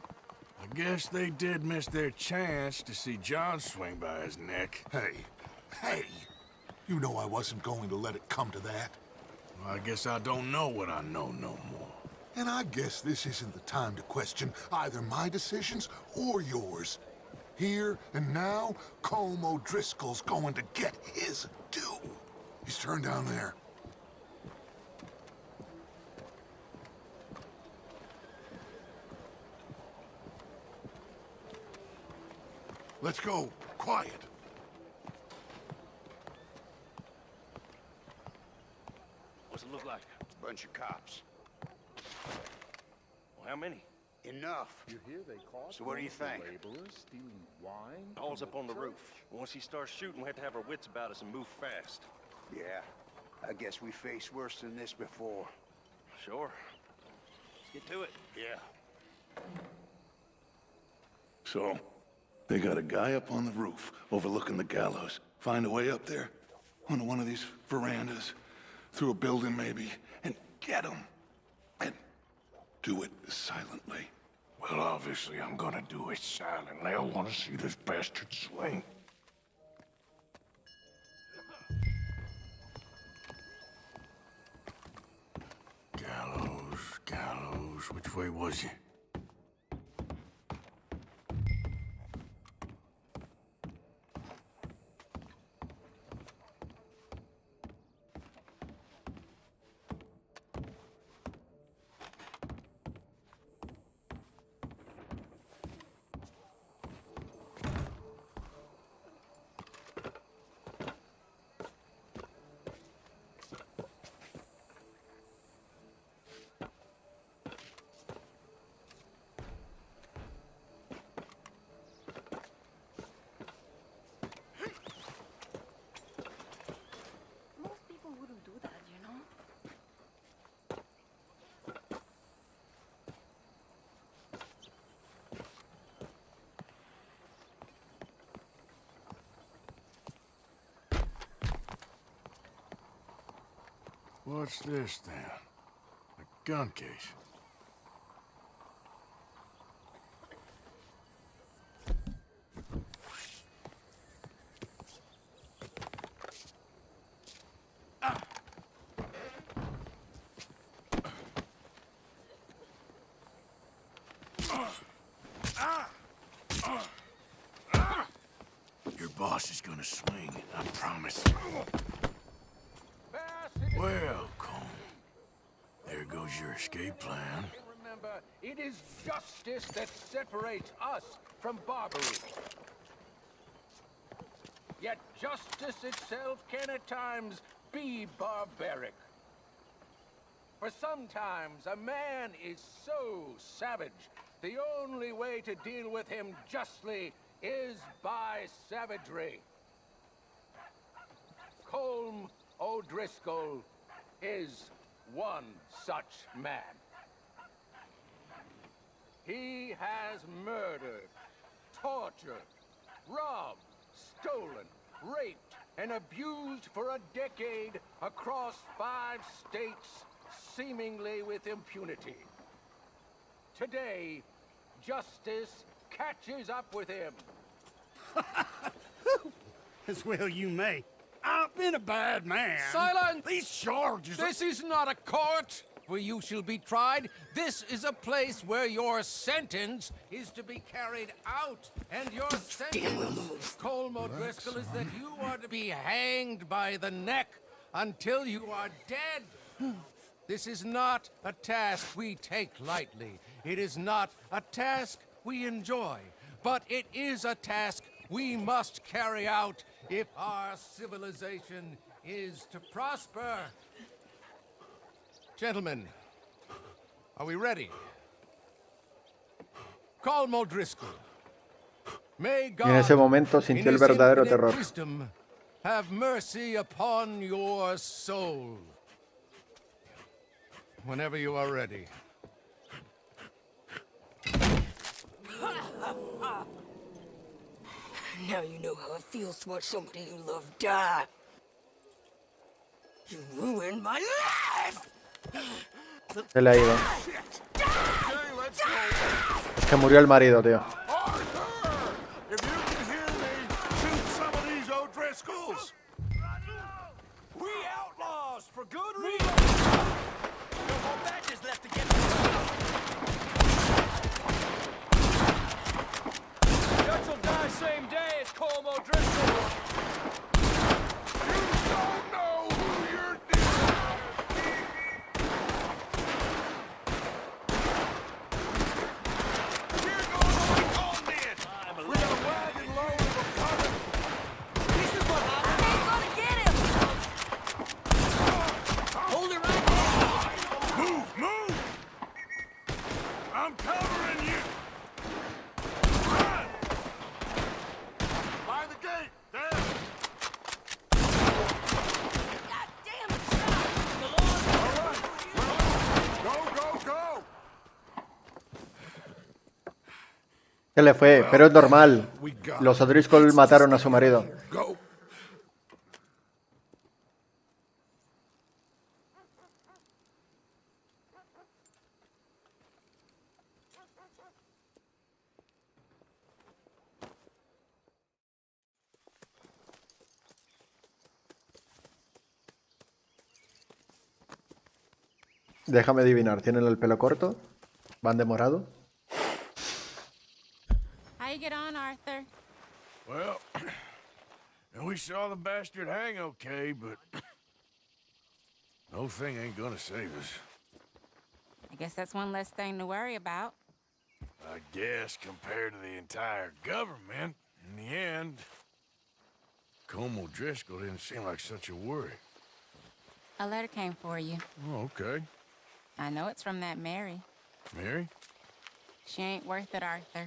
I guess they did miss their chance to see John swing by his neck. Hey, you know I wasn't going to let it come to that. Well, I guess I don't know what I know no more. And I guess this isn't the time to question either my decisions or yours. Here and now, Colm O'Driscoll's going to get his due. He's turned down there. Let's go. Quiet. bunch of cops. Well, how many? Enough. You hear they caught So what do you think? laborers stealing wine? All's up on the roof. Once he starts shooting, we have to have our wits about us and move fast. Yeah, I guess we faced worse than this before. Sure. Let's get to it. Yeah. So, they got a guy up on the roof overlooking the gallows. Find a way up there, onto one of these verandas, through a building maybe, and get him. And do it silently. Well, obviously I'm gonna do it silently. I want to see this bastard swing. Gallows, which way was he? What's this, then? A gun case. Your boss is gonna swing, I promise. Well, Cole, there goes your escape plan. Remember, it is justice that separates us from barbary. Yet justice itself can at times be barbaric. For sometimes a man is so savage, the only way to deal with him justly is by savagery. Colm O'Driscoll is one such man. He has murdered, tortured, robbed, stolen, raped, and abused for a decade across 5 states, seemingly with impunity. Today, justice catches up with him. As well you may. I've been a bad man. Silence! These charges are... This is not a court where you shall be tried. This is a place where your sentence is to be carried out. And your sentence, Colm O'Driscoll, is that you are to be hanged by the neck until you are dead. This is not a task we take lightly. It is not a task we enjoy. But it is a task we must carry out if our civilization is to prosper. Gentlemen, are we ready? Colm O'Driscoll, may God, Y en ese momento sintió el verdadero terror. wisdom, have mercy upon your soul. Whenever you are ready. Now you know how it feels to watch somebody you love die. You ruined my life! Se le ha ido. Se murió el marido, tío. If you can hear me, shoot some of these O'Driscolls! We outlaws for good reason! No more badges left to get Judge will die same day as Colm O'Driscoll. You don't know who you're dealing with! We're going to I'm covering you! By the gate! There! God damn it, stop! Go, go, go! ¿Qué le fue? Pero es normal. Los O'Driscoll mataron a su marido. Go. Déjame adivinar, ¿tienen el pelo corto? ¿Van de morado? How you get on, Arthur? Well, we saw the bastard hang okay, but no thing ain't gonna save us. I guess that's one less thing to worry about. I guess compared to the entire government, in the end, Colm O'Driscoll didn't seem like such a worry. A letter came for you. Oh, okay. I know it's from that Mary. Mary? She ain't worth it, Arthur.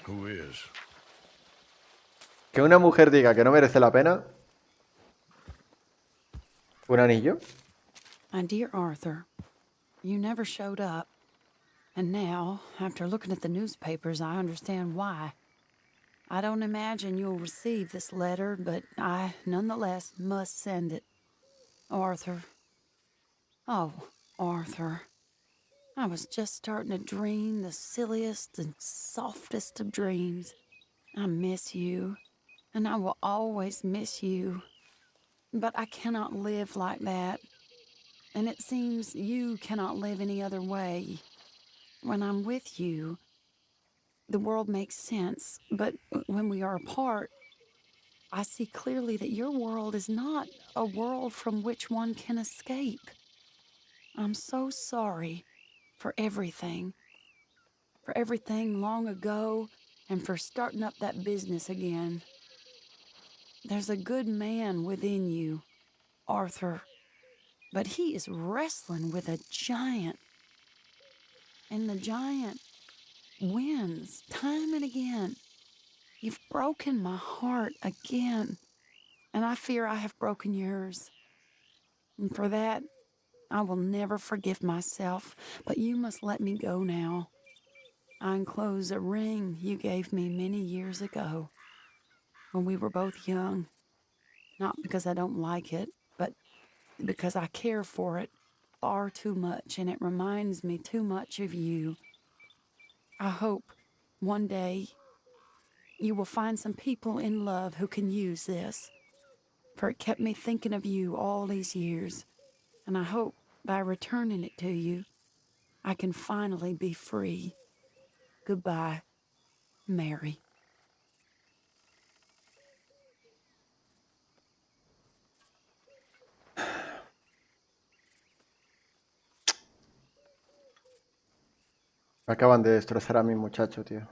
Who is? Que una mujer diga que no merece la pena. ¿Un anillo? My dear Arthur, you never showed up. And now, after looking at the newspapers, I understand why. I don't imagine you'll receive this letter, but I, nonetheless, must send it. Arthur. Oh, Arthur. I was just starting to dream the silliest and softest of dreams. I miss you, and I will always miss you. But I cannot live like that. And it seems you cannot live any other way. When I'm with you, the world makes sense. But when we are apart, I see clearly that your world is not a world from which one can escape. I'm so sorry for everything. For everything long ago, and for starting up that business again. There's a good man within you, Arthur, but he is wrestling with a giant. And the giant wins time and again. You've broken my heart again, and I fear I have broken yours. And for that, I will never forgive myself, but you must let me go now. I enclose a ring you gave me many years ago, when we were both young. Not because I don't like it, but because I care for it far too much, and it reminds me too much of you. I hope one day you will find some people in love who can use this, for it kept me thinking of you all these years, and I hope by returning it to you, I can finally be free. Goodbye, Mary. Acaban de destrozar a mi muchacho, tío.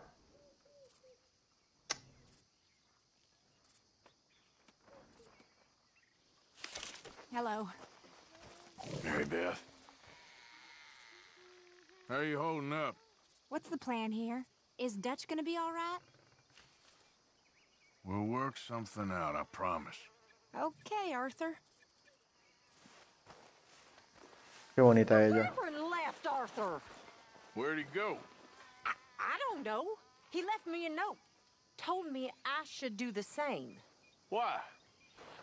Hello. Mary Beth. How are you holding up? What's the plan here? Is Dutch gonna be all right? We'll work something out, I promise. Okay, Arthur. Qué bonita ella. Reverend left, Arthur. Where'd he go? I don't know. He left me a note. Told me I should do the same. Why?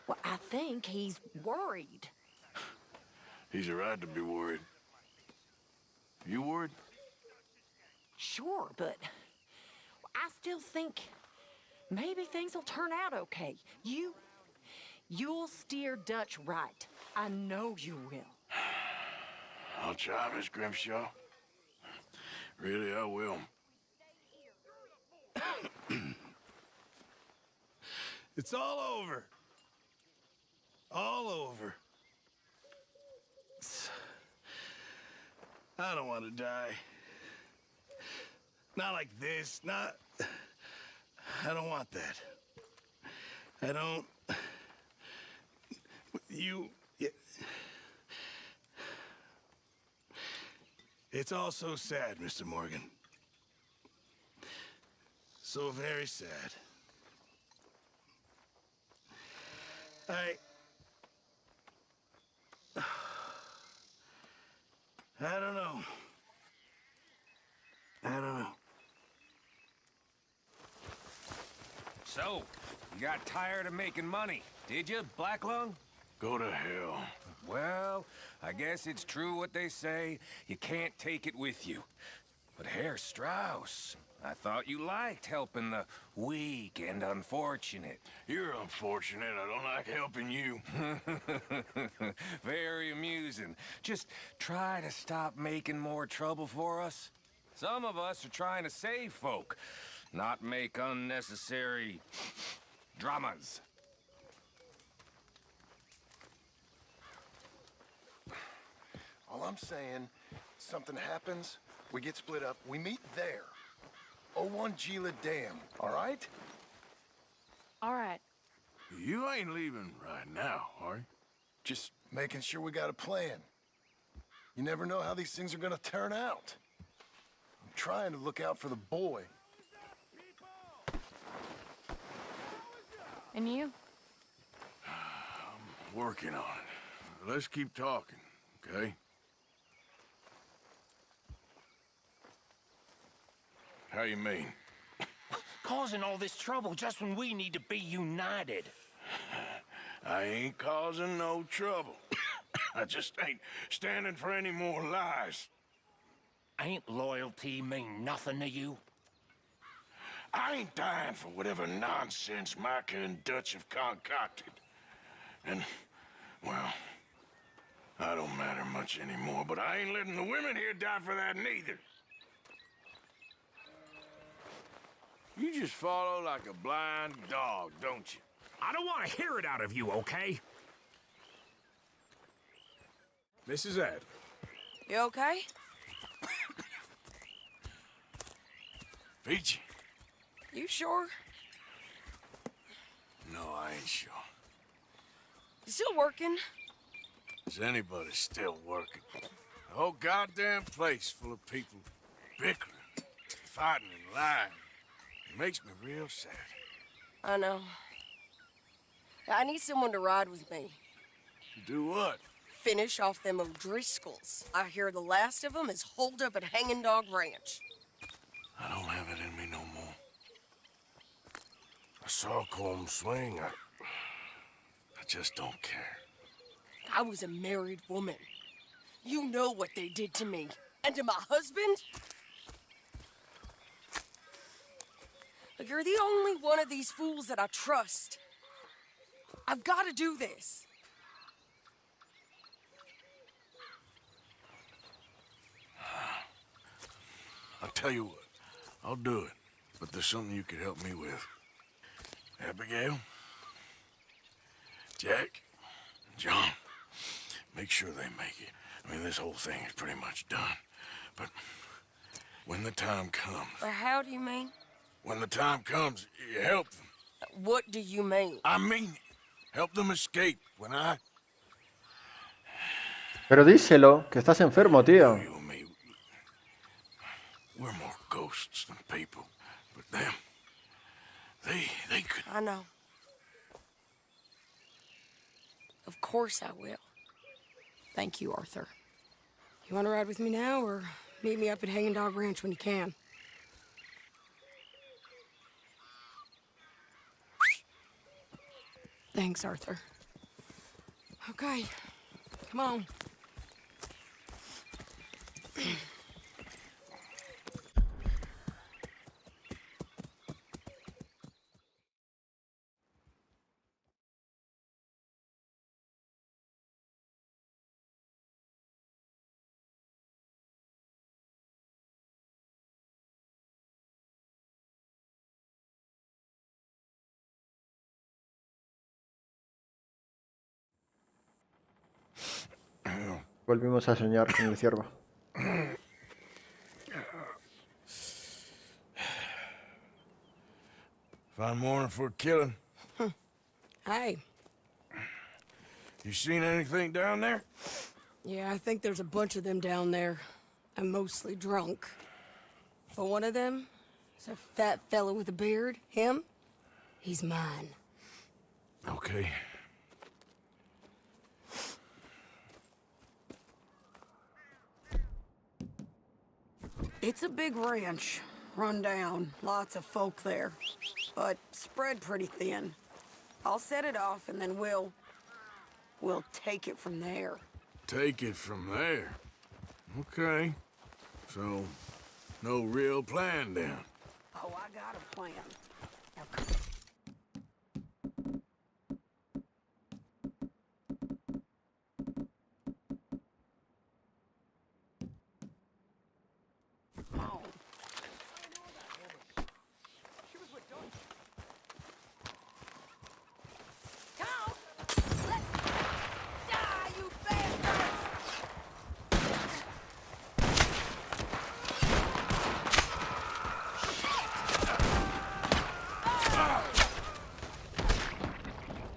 Well, I think he's worried. He's a right to be worried. You worried? Sure, but I still think maybe things will turn out okay. You'll steer Dutch right. I know you will. I'll try, Miss Grimshaw. Really, I will. It's all over. All over. I don't want to die. Not like this, not... I don't want that. I don't... You... It's all so sad, Mr. Morgan. So very sad. I don't know. I don't know. So, you got tired of making money, did you, Black Lung? Go to hell. Well, I guess it's true what they say. You can't take it with you. But Herr Strauss, I thought you liked helping the weak and unfortunate. You're unfortunate. I don't like helping you. Very amusing. Just try to stop making more trouble for us. Some of us are trying to save folk, not make unnecessary dramas. All I'm saying, something happens, we get split up, we meet there. 01 Gila Dam, all right? All right. You ain't leaving right now, are you? Just making sure we got a plan. You never know how these things are gonna turn out. I'm trying to look out for the boy. And you? I'm working on it. Let's keep talking, okay? How you mean? Causing all this trouble just when we need to be united. I ain't causing no trouble. I just ain't standing for any more lies. Ain't loyalty mean nothing to you? I ain't dying for whatever nonsense Micah and Dutch have concocted. And, well, I don't matter much anymore, but I ain't letting the women here die for that neither. You just follow like a blind dog, don't you? I don't want to hear it out of you, okay? Mrs. Adler. You okay? Peachy. You sure? No, I ain't sure. You still working? Is anybody still working? The whole goddamn place full of people bickering, fighting and lying. It makes me real sad. I know. I need someone to ride with me. To do what? Finish off them O'Driscolls. I hear the last of them is holed up at Hanging Dog Ranch. I don't have it in me no more. I saw Colm swing. I just don't care. I was a married woman. You know what they did to me. And to my husband? Look, you're the only one of these fools that I trust. I've got to do this. I'll tell you what. I'll do it. But there's something you could help me with. Abigail, Jack, John, make sure they make it. I mean, this whole thing is pretty much done. But when the time comes... How do you mean? When the time comes, you help them. What do you mean? I mean it. Help them escape when I... Pero díselo, que estás enfermo, tío. We're more ghosts than people. But them... They could... I know. Of course I will. Thank you, Arthur. You want to ride with me now, or meet me up at Hanging Dog Ranch when you can? Thanks, Arthur. Okay, come on. Volvimos a soñar con el ciervo. Fine morning for a killing. Hey. You seen anything down there? Yeah, I think there's a bunch of them down there. I'm mostly drunk. But one of them is a fat fella with a beard. Him, he's mine. Okay. It's a big ranch, run down, lots of folk there, but spread pretty thin. I'll set it off and then we'll take it from there. Take it from there. Okay. So, no real plan then. Oh, I got a plan.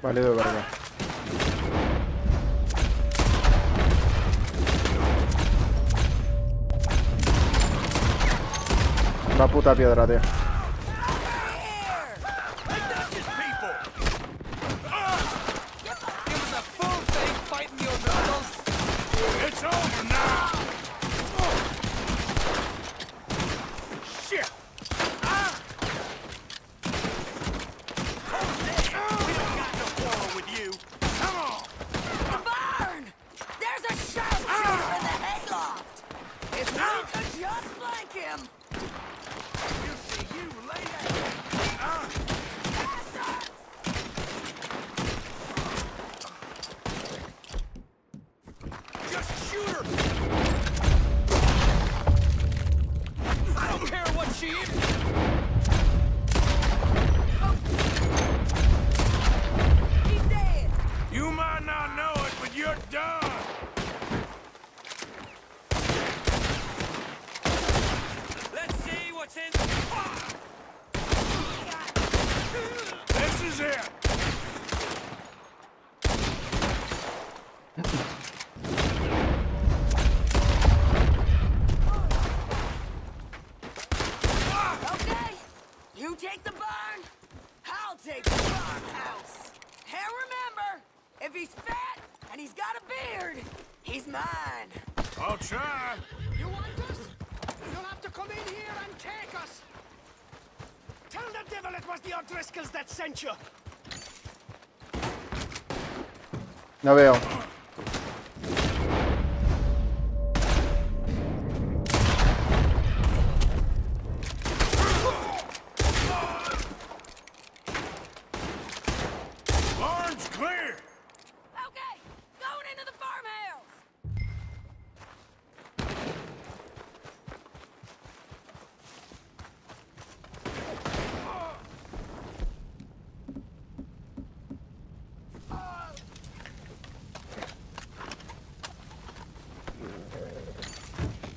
Vale, de verga. La puta piedra, tío. It's over now! Shit! The barn! There's a sharpshooter in the hayloft! If we could just flank him! You see you later! Just shoot her! I don't care what she is! He's dead! You might not know it, but you're done! Let's see what's in... This is it! Okay, you take the barn, I'll take the farmhouse. And remember, if he's fat and he's got a beard, he's mine. I'll try. You want us? You'll have to come in here and take us. Tell the devil it was the O'Driscolls that sent you. No veo. Barn's clear! Okay, going into the farmhouse.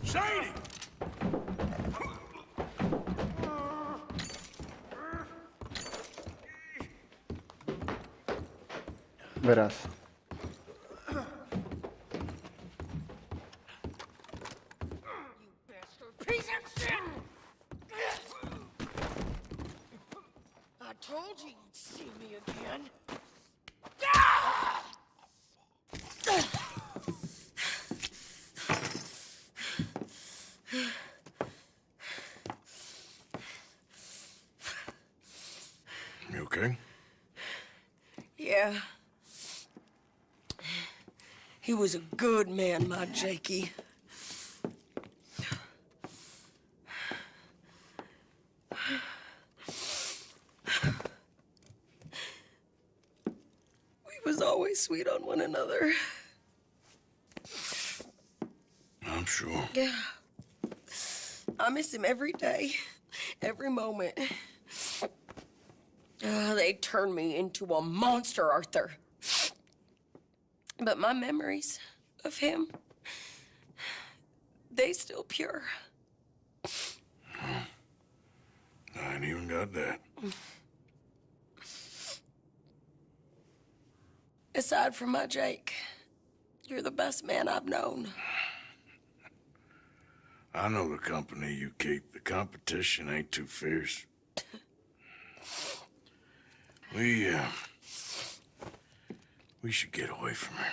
Shady! Verás. Piece of shit! I told you you'd see me again. You okay? Yeah. He was a good man, my Jakey. We was always sweet on one another. I'm sure. Yeah. I miss him every day, every moment. They turned me into a monster, Arthur. But my memories of him, they still pure. I ain't even got that. Aside from my Jake, you're the best man I've known. I know the company you keep. The competition ain't too fierce. We should get away from here.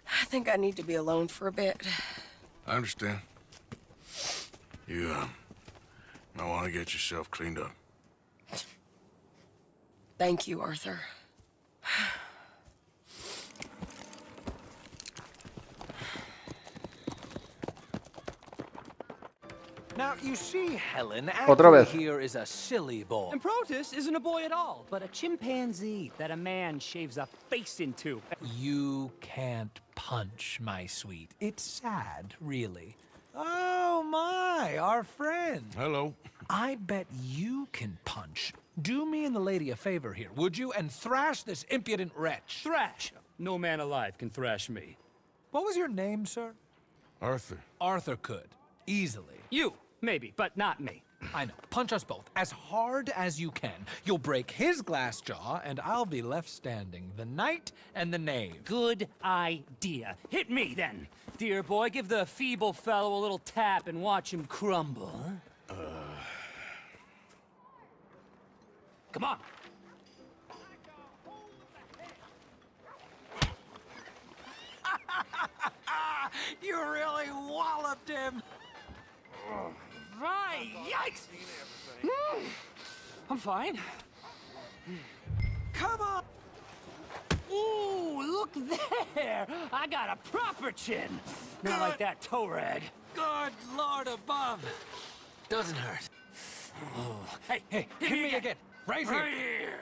I think I need to be alone for a bit. I understand. You, might want to get yourself cleaned up. Thank you, Arthur. Now, you see, Helen, Otra Activa vez. here is a silly boy. And Protus isn't a boy at all, but a chimpanzee that a man shaves a face into. You can't punch, my sweet. It's sad, really. Oh, my, our friend. Hello. I bet you can punch. Do me and the lady a favor here, would you? And thrash this impudent wretch. Thrash! No man alive can thrash me. What was your name, sir? Arthur. Arthur could. Easily. You, maybe, but not me. I know. Punch us both as hard as you can. You'll break his glass jaw, and I'll be left standing. The knight and the knave. Good idea. Hit me, then. Dear boy, give the feeble fellow a little tap and watch him crumble. Come on. You really walloped him. Right, yikes! I'm fine. Come on. Ooh, look there! I got a proper chin. Not like that toe rag. Good Lord above. Doesn't hurt. Oh. Hey, Hit me again. Right here.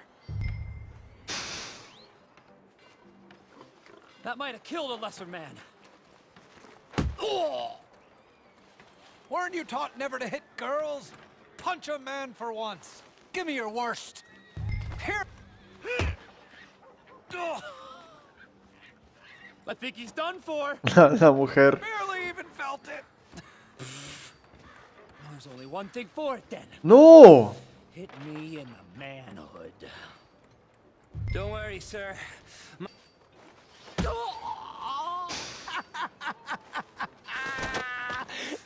That might have killed a lesser man. Oh! Weren't you taught never to hit girls? Punch a man for once. Give me your worst. Here. I think he's done for. La mujer. Barely even felt it. There's only one thing for it then. No. Hit me in the manhood. Don't worry, sir.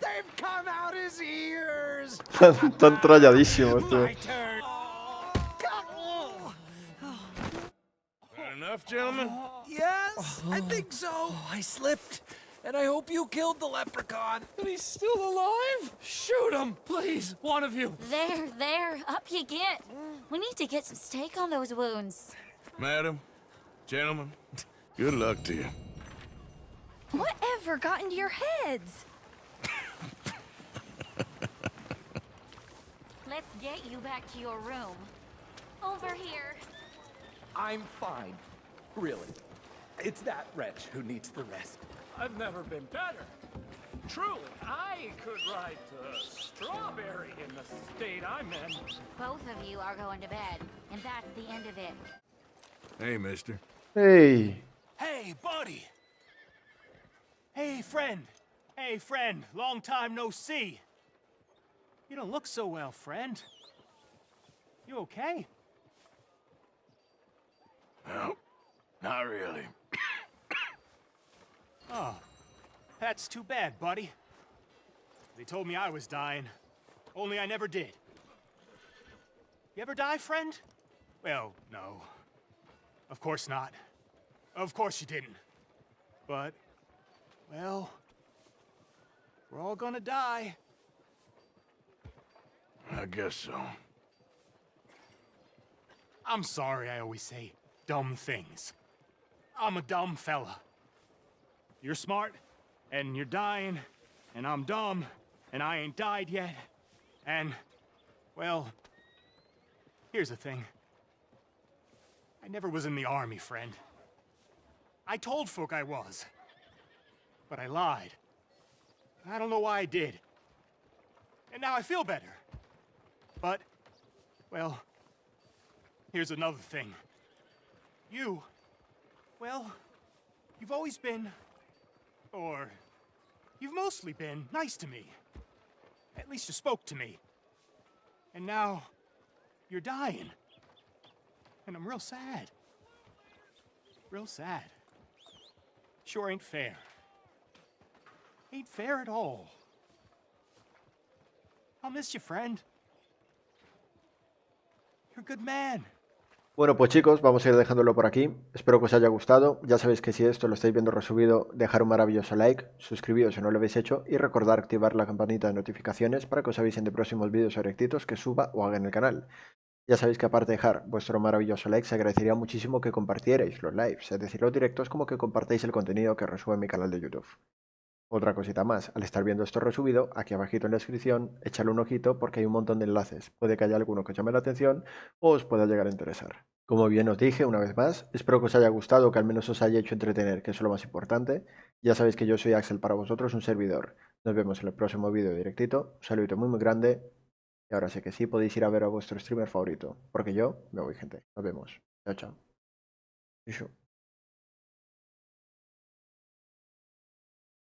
They've come out his ears. Están tralladísimos, tío. Enough, gentlemen? Yes, I think so. I slipped, and I hope you killed the leprechaun. But he's still alive? Shoot him, please, one of you. There, up you get. We need to get some steak on those wounds. Madam, gentlemen, good luck to you. Whatever got into your heads? Let's get you back to your room. Over here. I'm fine. Really. It's that wretch who needs the rest. I've never been better. Truly, I could ride to Strawberry in the state I'm in. Both of you are going to bed, and that's the end of it. Hey, mister. Hey. Hey, buddy. Hey, friend. Hey, friend. Long time no see. You don't look so well, friend. You okay? No, not really. Oh, that's too bad, buddy. They told me I was dying, only I never did. You ever die, friend? Well, no. Of course not. Of course you didn't. But, well, we're all gonna die. I guess so. I'm sorry I always say dumb things. I'm a dumb fella. You're smart, and you're dying, and I'm dumb, and I ain't died yet. And, well, here's the thing. I never was in the army, friend. I told folk I was, but I lied. I don't know why I did. And now I feel better. But, well, here's another thing. You, well, you've always been, or you've mostly been, nice to me. At least you spoke to me. And now, you're dying. And I'm real sad. Real sad. Sure ain't fair. Ain't fair at all. I'll miss you, friend. You're a good man. Bueno, pues chicos, vamos a ir dejándolo por aquí. Espero que os haya gustado. Ya sabéis que si esto lo estáis viendo resubido, dejar un maravilloso like, suscribíos si no lo habéis hecho y recordar activar la campanita de notificaciones para que os avisen de próximos vídeos o directitos que suba o haga en el canal. Ya sabéis que aparte de dejar vuestro maravilloso like, se agradecería muchísimo que compartierais los lives, es decir, los directos, como que compartáis el contenido que resube en mi canal de YouTube. Otra cosita más, al estar viendo esto resubido, aquí abajito en la descripción, échale un ojito porque hay un montón de enlaces. Puede que haya alguno que os llame la atención o os pueda llegar a interesar. Como bien os dije una vez más, espero que os haya gustado o que al menos os haya hecho entretener, que eso es lo más importante. Ya sabéis que yo soy Axel para vosotros, un servidor. Nos vemos en el próximo vídeo directito. Un saludito muy grande. Y ahora sí que sí, podéis ir a ver a vuestro streamer favorito. Porque yo me voy, gente. Nos vemos. Chao, chao.